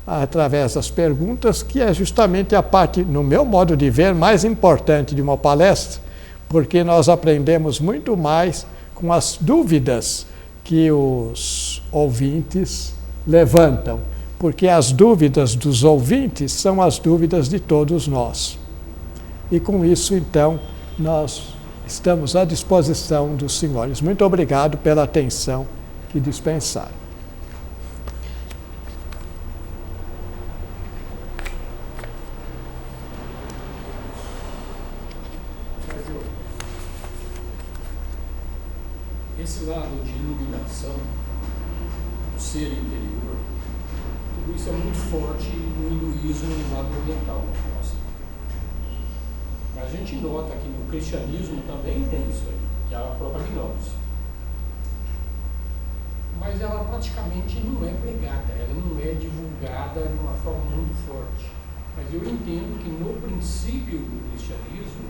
através das perguntas, que é justamente a parte, no meu modo de ver, mais importante de uma palestra, porque nós aprendemos muito mais com as dúvidas que os ouvintes levantam, porque as dúvidas dos ouvintes são as dúvidas de todos nós. E com isso, então, nós estamos à disposição dos senhores. Muito obrigado pela atenção que dispensaram. Esse lado de iluminação, do ser interior, tudo isso é muito forte no hinduísmo e no lado oriental. Mas a gente nota que no cristianismo também tem isso aí, que é a própria gnose. Mas ela praticamente não é pregada, ela não é divulgada de uma forma muito forte. Mas eu entendo que no princípio do cristianismo,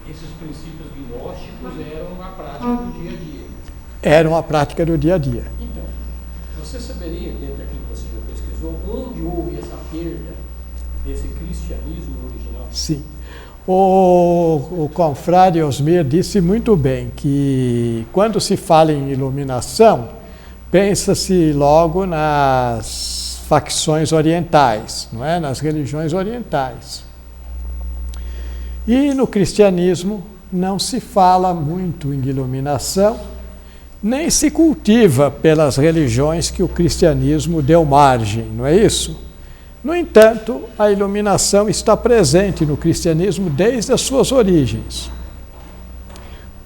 esses princípios gnósticos eram a prática do dia a dia. Eram a prática do dia a dia. Então, você saberia, dentro daquilo que você já pesquisou, onde houve essa perda desse cristianismo original? Sim. O confrade Osmir disse muito bem que quando se fala em iluminação, pensa-se logo nas facções orientais, não é? Nas religiões orientais. E no cristianismo não se fala muito em iluminação, nem se cultiva pelas religiões que o cristianismo deu margem, não é isso? No entanto, a iluminação está presente no cristianismo desde as suas origens.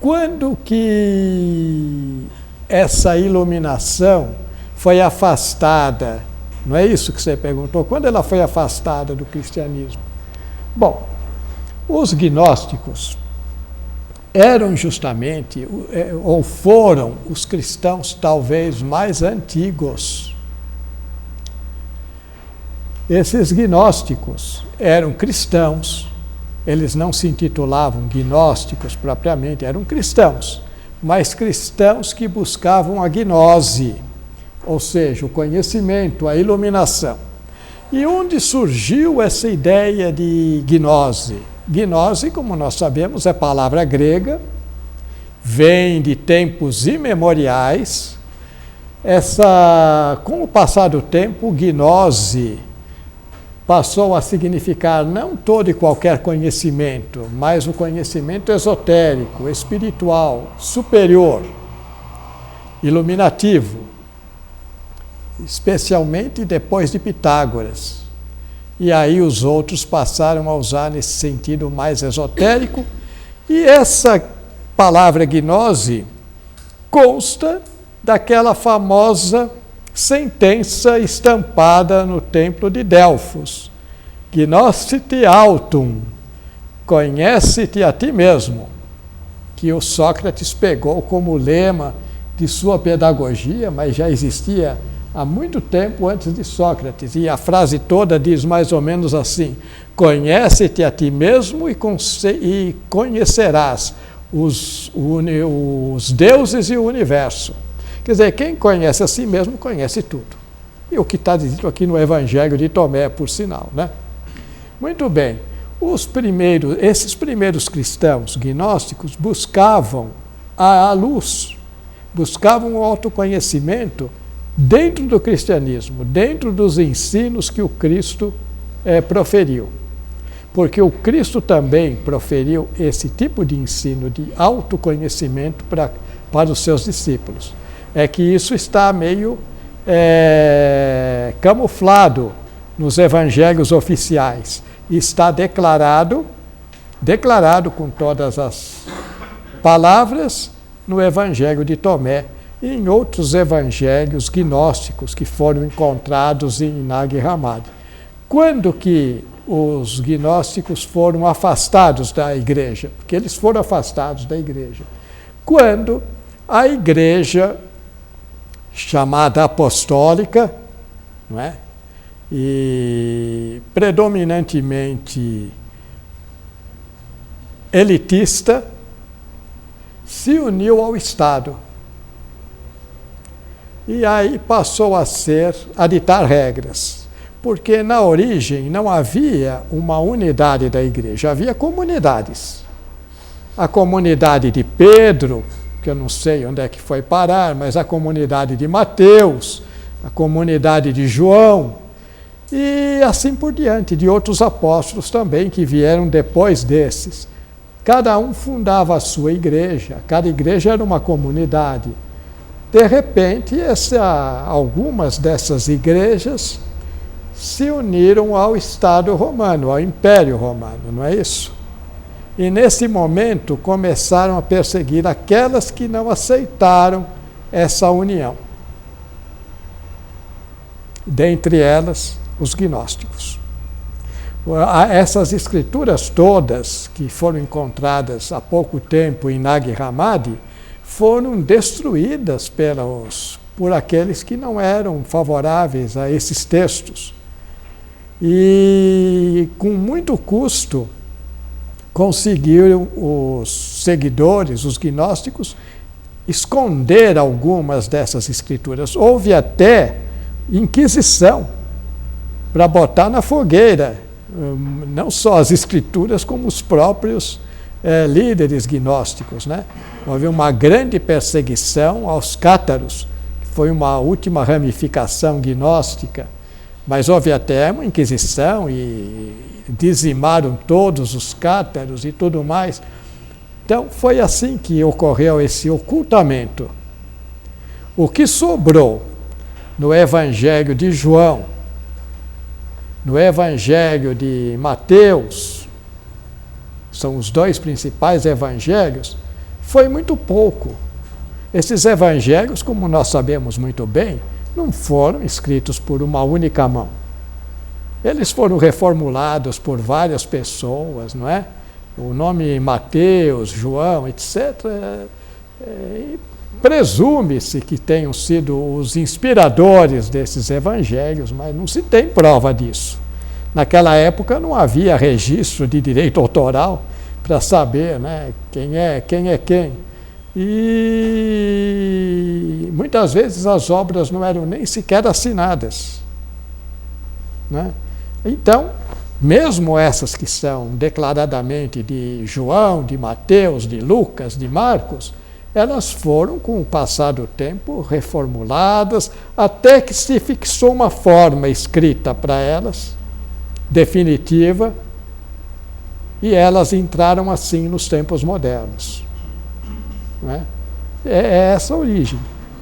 Quando que essa iluminação foi afastada? Não é isso que você perguntou? Quando ela foi afastada do cristianismo? Bom, os gnósticos eram justamente, ou foram, os cristãos talvez mais antigos. Esses gnósticos eram cristãos, eles não se intitulavam gnósticos propriamente, eram cristãos, mas cristãos que buscavam a gnose, ou seja, o conhecimento, a iluminação. E onde surgiu essa ideia de gnose? Gnose, como nós sabemos, é palavra grega, vem de tempos imemoriais. Com o passar do tempo, gnose passou a significar não todo e qualquer conhecimento, mas o conhecimento esotérico, espiritual, superior, iluminativo, especialmente depois de Pitágoras. E aí os outros passaram a usar nesse sentido mais esotérico, e essa palavra gnose consta daquela famosa sentença estampada no templo de Delfos: Gnoscite autum, conhece-te a ti mesmo, que o Sócrates pegou como lema de sua pedagogia, mas já existia há muito tempo antes de Sócrates, e a frase toda diz mais ou menos assim: conhece-te a ti mesmo e conhecerás os deuses e o universo. Quer dizer, quem conhece a si mesmo conhece tudo. E o que está dito aqui no Evangelho de Tomé, por sinal, né? Muito bem. Esses primeiros cristãos gnósticos buscavam a luz, buscavam o autoconhecimento dentro do cristianismo, dentro dos ensinos que o Cristo proferiu. Porque o Cristo também proferiu esse tipo de ensino de autoconhecimento para os seus discípulos. É que isso está meio camuflado nos evangelhos oficiais. Está declarado com todas as palavras no Evangelho de Tomé e em outros evangelhos gnósticos que foram encontrados em Nag Hammadi. Quando que os gnósticos foram afastados da igreja? Porque eles foram afastados da igreja. Quando a igreja chamada apostólica, não é? E predominantemente elitista, se uniu ao Estado. E aí passou a ditar regras, porque na origem não havia uma unidade da igreja, havia comunidades. A comunidade de Pedro, que eu não sei onde é que foi parar, mas a comunidade de Mateus, a comunidade de João, e assim por diante, de outros apóstolos também que vieram depois desses. Cada um fundava a sua igreja, cada igreja era uma comunidade. De repente, algumas dessas igrejas se uniram ao Estado romano, ao Império Romano, não é isso? E nesse momento começaram a perseguir aquelas que não aceitaram essa união. Dentre elas, os gnósticos. Essas escrituras todas, que foram encontradas há pouco tempo em Nag Hammadi, foram destruídas por aqueles que não eram favoráveis a esses textos. E, com muito custo, conseguiram os seguidores, os gnósticos, esconder algumas dessas escrituras. Houve até inquisição para botar na fogueira, não só as escrituras, como os próprios líderes gnósticos, né? Houve uma grande perseguição aos cátaros, que foi uma última ramificação gnóstica, mas houve até uma inquisição e dizimaram todos os cátaros e tudo mais. Então, foi assim que ocorreu esse ocultamento. O que sobrou no Evangelho de João, no Evangelho de Mateus, são os dois principais evangelhos, foi muito pouco. Esses evangelhos, como nós sabemos muito bem, não foram escritos por uma única mão. Eles foram reformulados por várias pessoas, não é? O nome Mateus, João, etc., presume-se que tenham sido os inspiradores desses evangelhos, mas não se tem prova disso. Naquela época não havia registro de direito autoral para saber, né, quem é quem. E muitas vezes as obras não eram nem sequer assinadas, né? Então, mesmo essas que são declaradamente de João, de Mateus, de Lucas, de Marcos, elas foram, com o passar do tempo, reformuladas, até que se fixou uma forma escrita para elas, definitiva, e elas entraram assim nos tempos modernos. Né? É essa a origem.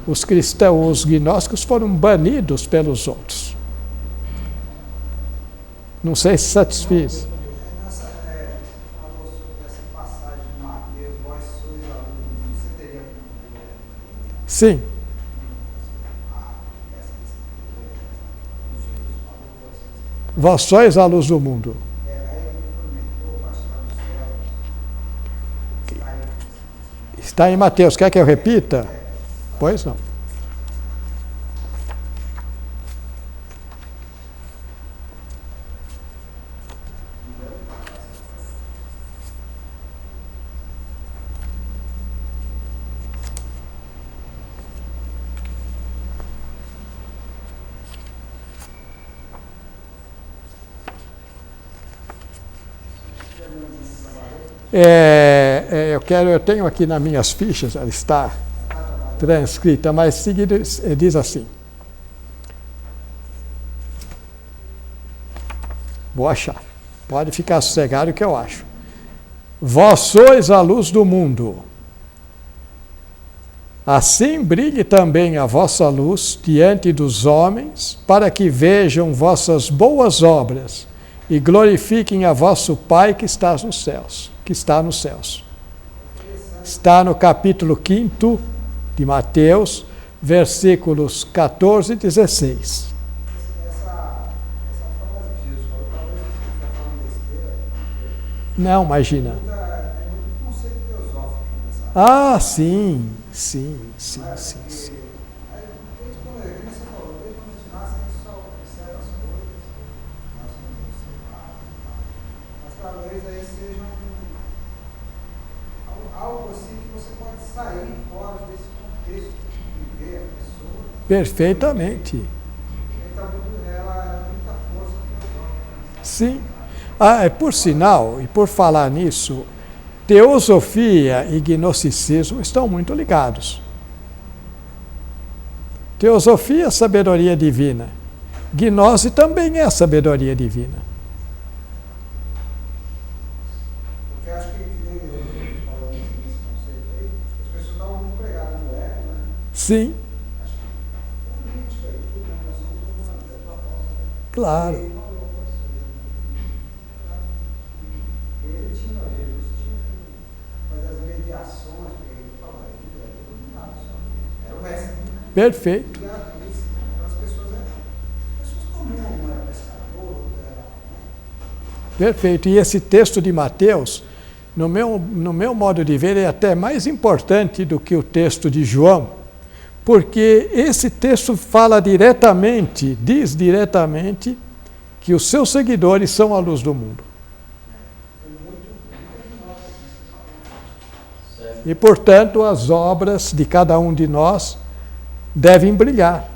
Os cristãos, os gnósticos foram banidos pelos outros. Não sei se satisfiz. Sim. Vós sois a luz do mundo. Está em Mateus. Quer que eu repita? Pois não. Eu tenho aqui nas minhas fichas, ela está transcrita, mas seguida diz assim. Vou achar. Pode ficar sossegado que eu acho. Vós sois a luz do mundo. Assim brilhe também a vossa luz diante dos homens, para que vejam vossas boas obras e glorifiquem a vosso Pai que está nos céus. Está no capítulo 5 de Mateus, versículos 14 e 16. Não, imagina. Ah, sim. Perfeitamente. Sim. Por sinal, e por falar nisso, teosofia e gnosticismo estão muito ligados. Teosofia é sabedoria divina. Gnose também é sabedoria divina. Porque acho que falando nesse conceito aí, as pessoas estavam muito pregadas no ego, né? Sim. Claro. Ele tinha, Jesus tinha que fazer as mediações, porque ele falava, era o mestre. Perfeito. As pessoas comuns, não era pescador, Perfeito. E esse texto de Mateus, no meu modo de ver, é até mais importante do que o texto de João, porque esse texto fala diretamente, diz diretamente, que os seus seguidores são a luz do mundo. E, portanto, as obras de cada um de nós devem brilhar,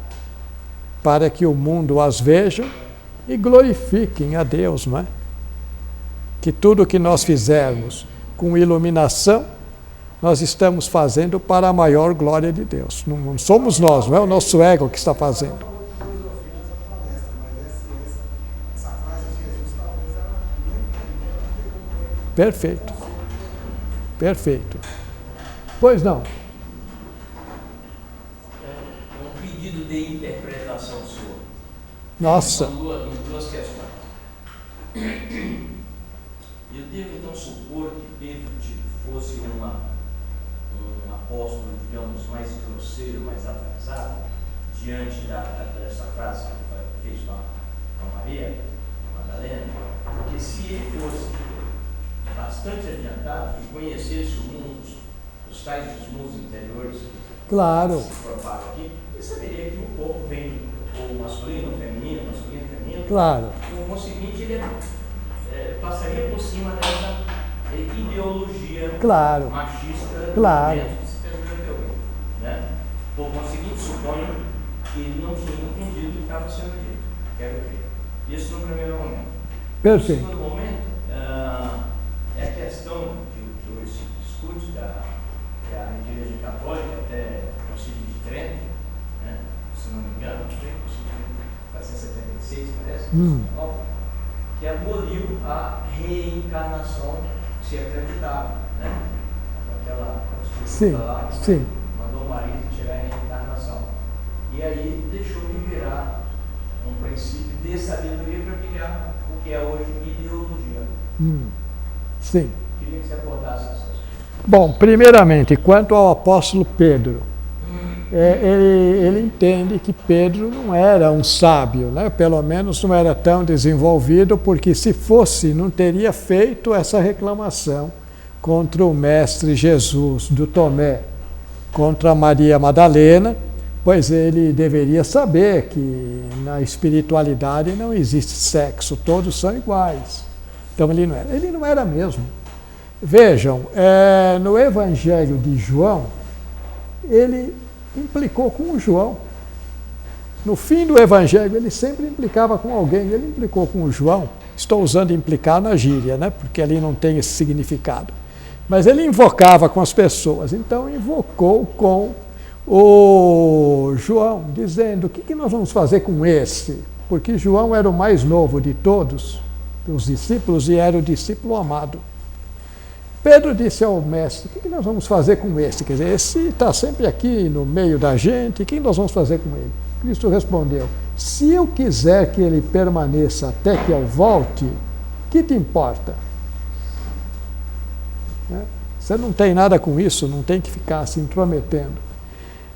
para que o mundo as veja e glorifiquem a Deus, não é? Que tudo que nós fizermos com iluminação, nós estamos fazendo para a maior glória de Deus. Não somos nós, não é o nosso ego que está fazendo. Perfeito. Perfeito. Pois não. Um pedido de interpretação sua. Nossa. São duas questões. Eu devo então supor que Pedro fosse um apóstolo, digamos, mais grosseiro, mais atrasado, diante dessa frase que fez com a Maria Madalena, porque se ele fosse bastante adiantado e conhecesse o mundo, os tais dos mundos interiores Claro. que se propagam aqui, ele saberia que o corpo vem ou masculino ou feminino, Claro. No seguinte, ele passaria por cima dessa ideologia Claro. machista Claro. dentro do sistema teórico, né? Por conseguinte, suponho que ele não tinha entendido o que estava sendo dito. Quero crer. Isso no primeiro momento. Perfeito. No segundo momento, é a questão que hoje se discute que a Igreja Católica, até o Concílio de Trento, né? Se não me engano, o Concílio de 476, parece, que aboliu a reencarnação que se acreditava, né? Aquela constituição lá que mandou o marido tirar a reencarnação. E aí deixou de virar um princípio de sabedoria para virar o que é hoje ideologia. Sim. Queria que você abordasse essas coisas. Bom, primeiramente, quanto ao apóstolo Pedro, ele entende que Pedro não era um sábio, né? Pelo menos não era tão desenvolvido, porque se fosse, não teria feito essa reclamação contra o mestre Jesus, do Tomé, contra Maria Madalena, pois ele deveria saber que na espiritualidade não existe sexo, todos são iguais. Então ele não era mesmo. Vejam, no Evangelho de João, ele implicou com o João. No fim do Evangelho, ele sempre implicava com alguém. Ele implicou com o João. Estou usando implicar na gíria, né? Porque ali não tem esse significado. Mas ele invocava com as pessoas. Então invocou com o João, dizendo: o que nós vamos fazer com esse? Porque João era o mais novo de todos os discípulos e era o discípulo amado. Pedro disse ao mestre: o que nós vamos fazer com esse? Quer dizer, esse está sempre aqui no meio da gente, o que nós vamos fazer com ele? Cristo respondeu: se eu quiser que ele permaneça até que eu volte, que te importa? Você não tem nada com isso, não tem que ficar se intrometendo.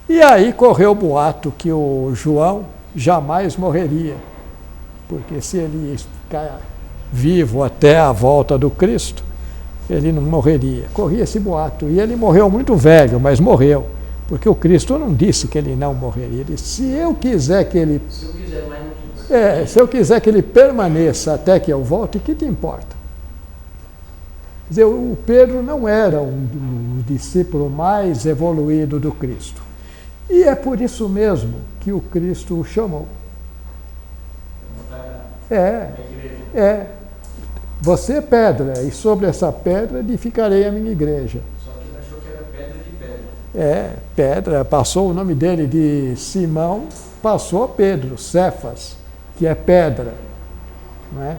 E aí correu o boato que o João jamais morreria, porque se ele ia ficar vivo até a volta do Cristo, ele não morreria. Corria esse boato. E ele morreu muito velho, mas morreu. Porque o Cristo não disse que ele não morreria. Ele disse: se eu quiser que ele... Se eu quiser, mas não quiser. Se eu quiser que ele permaneça até que eu volte, que te importa? Quer dizer, o Pedro não era um discípulo mais evoluído do Cristo. E é por isso mesmo que o Cristo o chamou. Você é pedra, e sobre essa pedra edificarei a minha igreja. Só que ele achou que era pedra de pedra. Pedra, passou o nome dele de Simão, passou a Pedro, Cefas, que é pedra. Não é?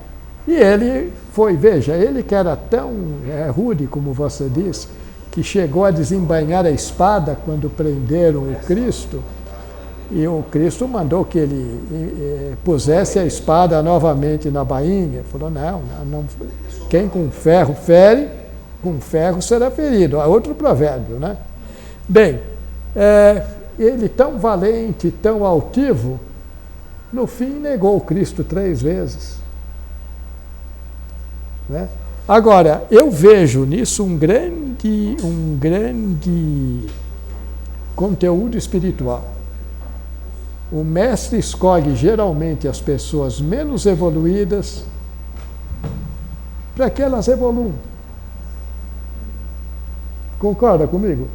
E ele foi, veja, ele que era tão rude, como você disse, que chegou a desembainhar a espada quando prenderam o Cristo, e o Cristo mandou que ele pusesse a espada novamente na bainha. Ele falou: não, quem com ferro fere, com ferro será ferido. Há outro provérbio, né? Bem, ele tão valente, tão altivo, no fim negou o Cristo 3 vezes. Né? Agora, eu vejo nisso um grande conteúdo espiritual. O mestre escolhe geralmente as pessoas menos evoluídas para que elas evoluam. Concorda comigo?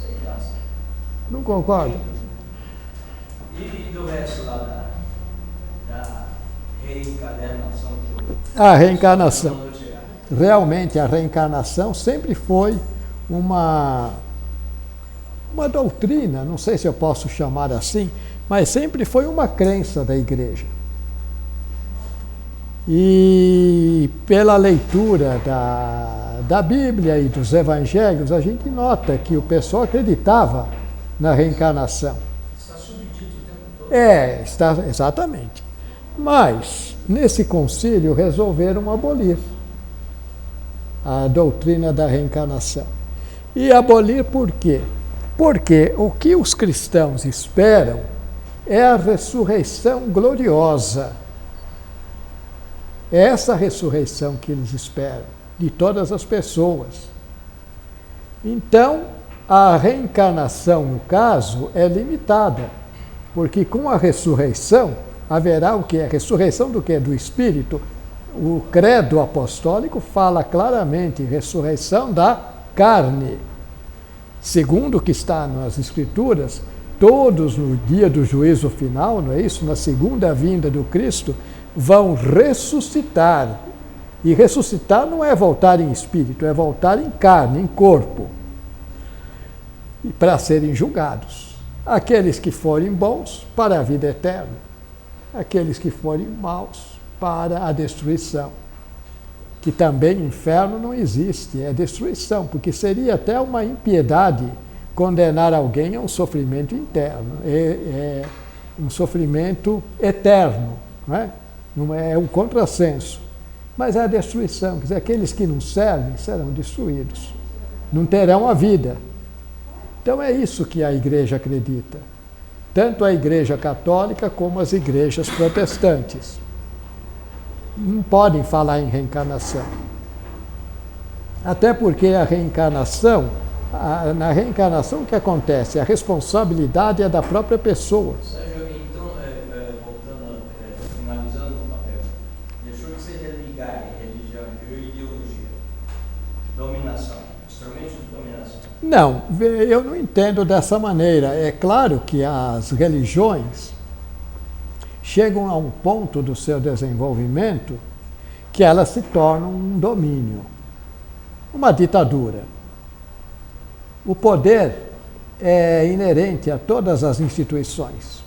Sei lá. Não concorda? E do resto lá da reencarnação? A reencarnação. Realmente a reencarnação sempre foi uma doutrina, não sei se eu posso chamar assim, mas sempre foi uma crença da igreja. E pela leitura da Bíblia e dos evangelhos, a gente nota que o pessoal acreditava na reencarnação. Está subdito o tempo todo. Exatamente. Mas, nesse concílio, resolveram abolir a doutrina da reencarnação. E abolir por quê? Porque o que os cristãos esperam é a ressurreição gloriosa. É essa ressurreição que eles esperam, de todas as pessoas. Então, a reencarnação, no caso, é limitada, porque com a ressurreição haverá o quê? A ressurreição do quê? Do Espírito. O credo apostólico fala claramente em ressurreição da carne. Segundo o que está nas Escrituras, todos no dia do juízo final, não é isso? Na segunda vinda do Cristo, vão ressuscitar. E ressuscitar não é voltar em espírito, é voltar em carne, em corpo. E para serem julgados. Aqueles que forem bons, para a vida eterna. Aqueles que forem maus, para a destruição. Que também inferno não existe, é destruição, porque seria até uma impiedade condenar alguém a um sofrimento interno, é um sofrimento eterno, não é um contrassenso. Mas é a destruição, quer dizer, aqueles que não servem serão destruídos, não terão a vida. Então é isso que a igreja acredita, tanto a igreja católica como as igrejas protestantes. Não podem falar em reencarnação. Até porque a reencarnação, na reencarnação o que acontece? A responsabilidade é da própria pessoa. Sérgio, então, voltando, finalizando o papel, deixou de ser ligar religião e ideologia, dominação, instrumentos de dominação. Não, eu não entendo dessa maneira. É claro que as religiões chegam a um ponto do seu desenvolvimento que elas se tornam um domínio. uma ditadura. O poder é inerente a todas as instituições.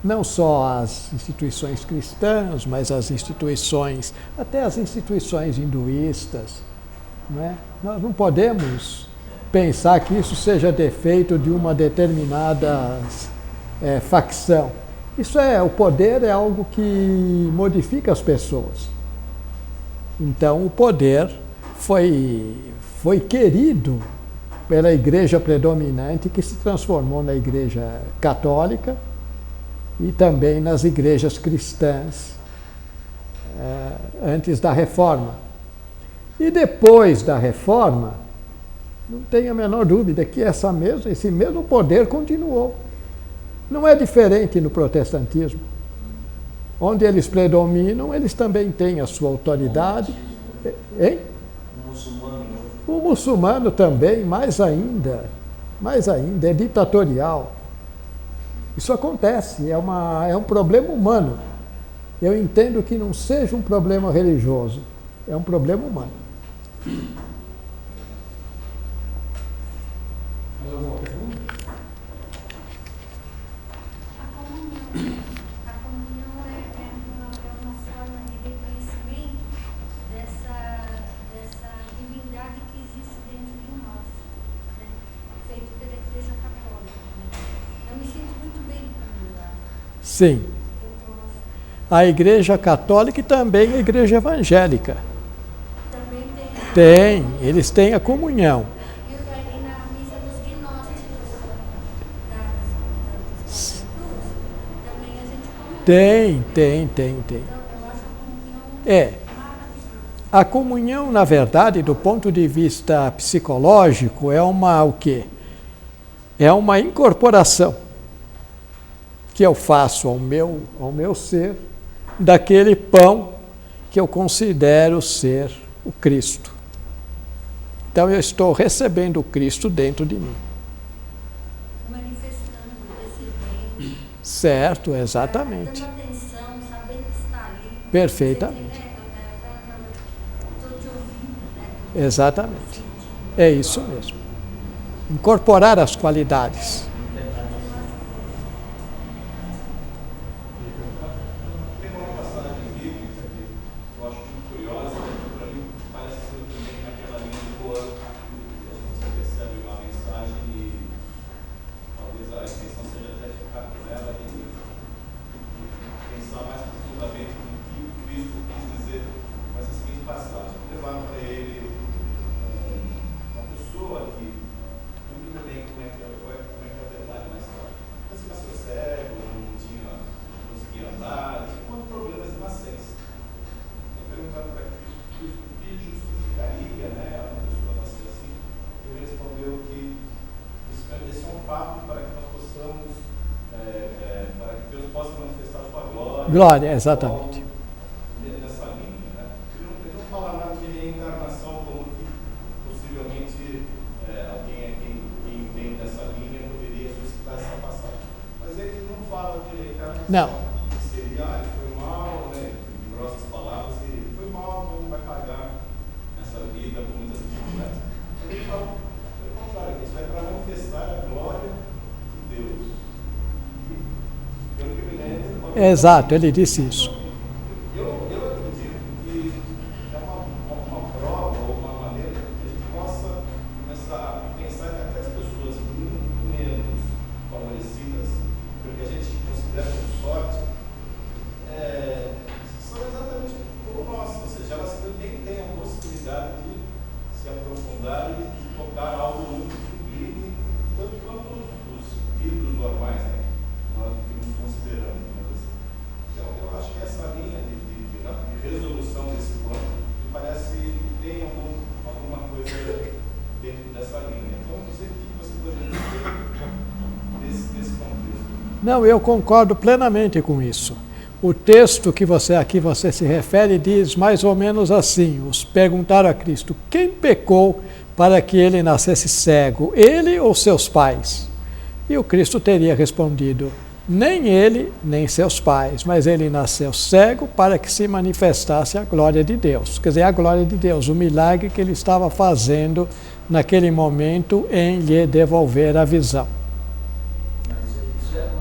Não só as instituições cristãs, mas as instituições, até as instituições hinduístas. Não é? Nós não podemos pensar que isso seja defeito de uma determinada facção. O poder é algo que modifica as pessoas. Então, o poder foi querido pela igreja predominante, que se transformou na igreja católica e também nas igrejas cristãs antes da Reforma. E depois da Reforma, não tenho a menor dúvida que esse mesmo poder continuou. Não é diferente no protestantismo. Onde eles predominam, eles também têm a sua autoridade. Hein? O muçulmano também, mais ainda, é ditatorial. Isso acontece, é um problema humano. Eu entendo que não seja um problema religioso, é um problema humano. Mais alguma pergunta? A comunhão é uma forma de reconhecimento dessa divindade que existe dentro de nós, né? Feito pela Igreja Católica. Né? Eu me sinto muito bem comunhar. Sim. A Igreja Católica e também a Igreja Evangélica. Também tem. Eles têm a comunhão. E na missa dos gnósticos das cruz, também a gente comunga. Tem. Então, eu acho a comunhão maravilhosa. A comunhão, na verdade, do ponto de vista psicológico, é o quê? É uma incorporação que eu faço ao meu ser daquele pão que eu considero ser o Cristo. Então eu estou recebendo o Cristo dentro de mim. Manifestando esse bem. Certo, exatamente. Dando atenção, sabendo que está ali. Perfeitamente. Estou te ouvindo, né? Exatamente. É isso mesmo. Incorporar as qualidades. Tem uma passagem bíblica que eu acho muito curiosa, que para mim parece ser também naquela linha do ano, que você recebe uma mensagem e talvez a intenção seja até ficar com ela e pensar mais profundamente no que Cristo quis dizer com essa seguinte passagem. Levaram para ele uma pessoa que não me lembro bem como é que é o detalhe, mas você nasceu cego, não conseguia andar, tinha um monte de problemas de nascença. Eu perguntaram para Cristo o que justificaria, né, a pessoa nascer assim. Ele respondeu que esse é um fato para que nós possamos, para que Deus possa manifestar a sua glória. Glória, exatamente. Nessa linha, né? Ele não fala nada de reencarnação, como que possivelmente alguém que entende essa linha poderia suscitar essa passagem. Mas ele não fala de reencarnação. Não. Seria, ele foi mal, né? Em grossas palavras, ele foi mal, não vai pagar essa vida com muitas dificuldades. Ele fala, pelo contrário, isso é para manifestar a glória de Deus. Pelo que me lembro, Exato, ele disse isso. eu acredito que é uma prova ou uma maneira que a gente possa começar a pensar que até as pessoas muito menos favorecidas, porque a gente considera como sorte, são exatamente como nós, ou seja, elas também têm a possibilidade de se aprofundar e tocar algo muito sublime, tanto quanto os filhos normais, né? Nós que nos consideramos. Então, eu acho que essa linha de resolução desse plano me parece que tem alguma coisa dentro dessa linha. Então, não sei o que você poderia dizer desse contexto. Não, eu concordo plenamente com isso. O texto que você se refere diz mais ou menos assim: os perguntaram a Cristo, quem pecou para que ele nascesse cego, ele ou seus pais? E o Cristo teria respondido, Nem ele, nem seus pais, mas ele nasceu cego para que se manifestasse a glória de Deus. Quer dizer, a glória de Deus, o milagre que ele estava fazendo naquele momento em lhe devolver a visão.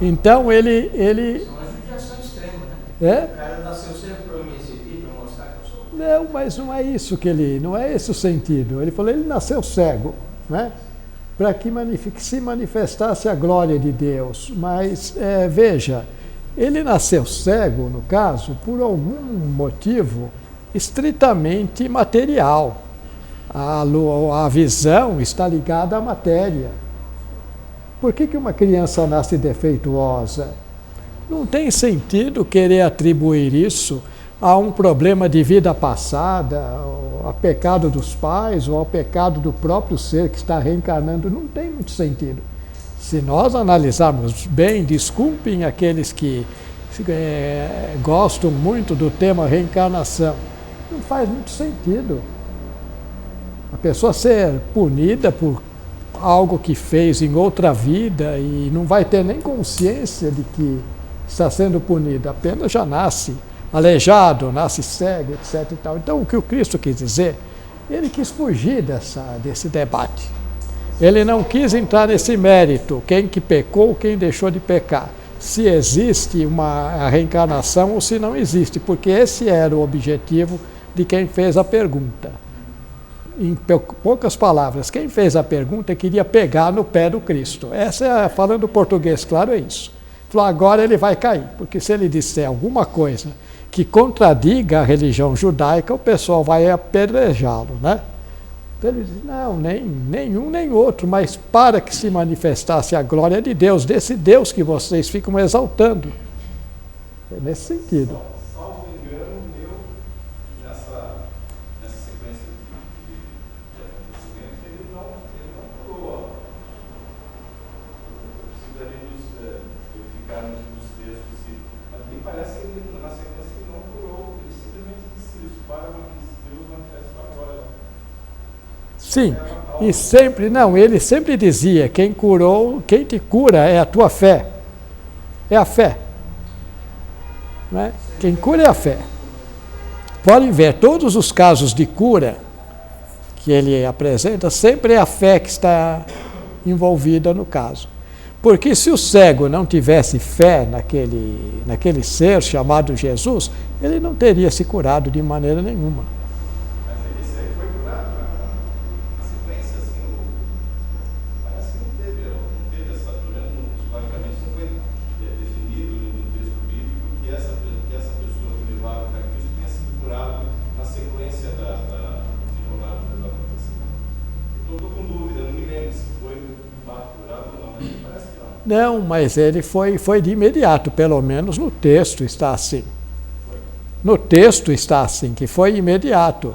Então ele Isso é uma judiação extrema, né? é? O cara nasceu sempre para me exibir, para mostrar que eu sou. Não, mas não é isso não é esse o sentido. Ele falou, ele nasceu cego, né? Para que se manifestasse a glória de Deus. Mas, veja, ele nasceu cego, no caso, por algum motivo estritamente material. A visão está ligada à matéria. Por que uma criança nasce defeituosa? Não tem sentido querer atribuir isso a um problema de vida passada, a pecado dos pais ou ao pecado do próprio ser que está reencarnando. Não tem muito sentido. Se nós analisarmos bem, desculpem aqueles que gostam muito do tema reencarnação, não faz muito sentido. A pessoa ser punida por algo que fez em outra vida e não vai ter nem consciência de que está sendo punida, apenas já nasce aleijado, nasce cego, etc. E tal. Então, o que o Cristo quis dizer, ele quis fugir desse debate. Ele não quis entrar nesse mérito, quem que pecou, quem deixou de pecar, se existe a reencarnação ou se não existe, porque esse era o objetivo de quem fez a pergunta. Em poucas palavras, quem fez a pergunta queria pegar no pé do Cristo. Falando português, claro, é isso. Falou, agora ele vai cair, porque se ele disser alguma coisa que contradiga a religião judaica, o pessoal vai apedrejá-lo, né? Então ele diz, não, nem um nem outro, mas para que se manifestasse a glória de Deus, desse Deus que vocês ficam exaltando. É nesse sentido. Salvo engano, nessa sequência de acontecimentos, ele não curou. Precisaria verificar nos textos se. Me parece que na sequência ele não curou, ele simplesmente disse isso, para que Deus manifeste a glória. Sim, e sempre, ele sempre dizia, quem te cura é a tua fé. É a fé. Né? Quem cura é a fé. Podem ver, todos os casos de cura que ele apresenta, sempre é a fé que está envolvida no caso. Porque se o cego não tivesse fé naquele ser chamado Jesus, ele não teria se curado de maneira nenhuma. Mas esse aí foi curado na sequência, assim, parece que não teve essa, pelo menos historicamente não foi definido no texto bíblico que essa pessoa que levava para Cristo tenha sido curado na sequência do desenrolar do acontecimento. Então estou com dúvida, não me lembro se foi curado ou não, mas me parece que não. Não, mas ele foi de imediato, pelo menos no texto está assim. No texto está assim, que foi imediato.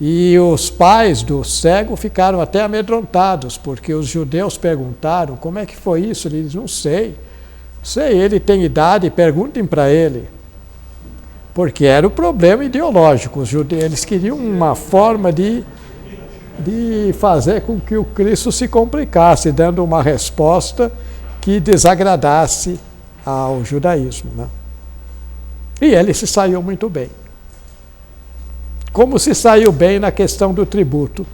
E os pais do cego ficaram até amedrontados, porque os judeus perguntaram, como é que foi isso? Ele disse, não sei. Ele tem idade, perguntem para ele. Porque era o problema ideológico. Os judeus, eles queriam uma forma de fazer com que o Cristo se complicasse, dando uma resposta que desagradasse ao judaísmo. Né? E ele se saiu muito bem. Como se saiu bem na questão do tributo.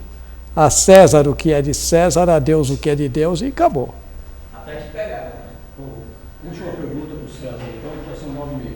A César o que é de César, a Deus o que é de Deus, e acabou. Até que pegaram. Última pergunta para o César, então, já são 9h30.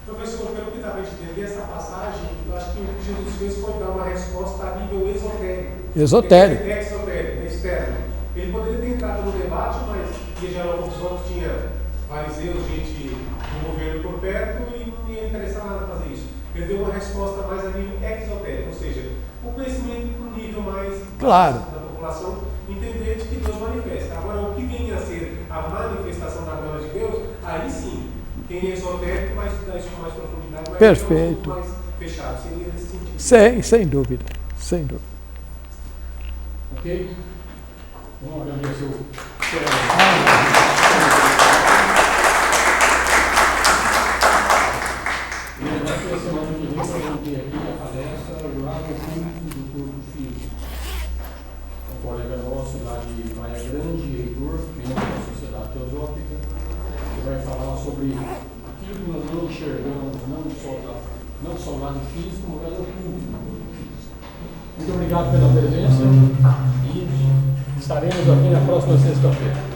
Professor, pelo que dá para entender essa passagem, eu acho que o que Jesus fez foi dar uma resposta a nível esotérico. Esotérico. Exotérico, externo. Ele poderia ter entrado no debate, mas em geral os outros tinha fariseus, gente do governo por perto e não ia interessar nada fazer isso. Ele deu uma resposta mais a nível exotérico, ou seja, o conhecimento para o nível mais claro da população entender de que Deus manifesta. Agora, o que vem a ser a manifestação da glória de Deus, aí sim, quem é esotérico vai estudar isso com mais profundidade, vai perfeito. mais fechado, seria nesse sentido. Sem dúvida, sem dúvida. Ok? Vamos agradecer o... E na semana que vem, nós vamos ter aqui a palestra lá no culto do corpo físico. Um colega nosso lá de Praia Grande, Heitor, membro da Sociedade Teosófica, sobre aquilo que nós não enxergamos, não só o lado físico, mas o lado público. Muito obrigado pela presença e estaremos aqui na próxima sexta-feira.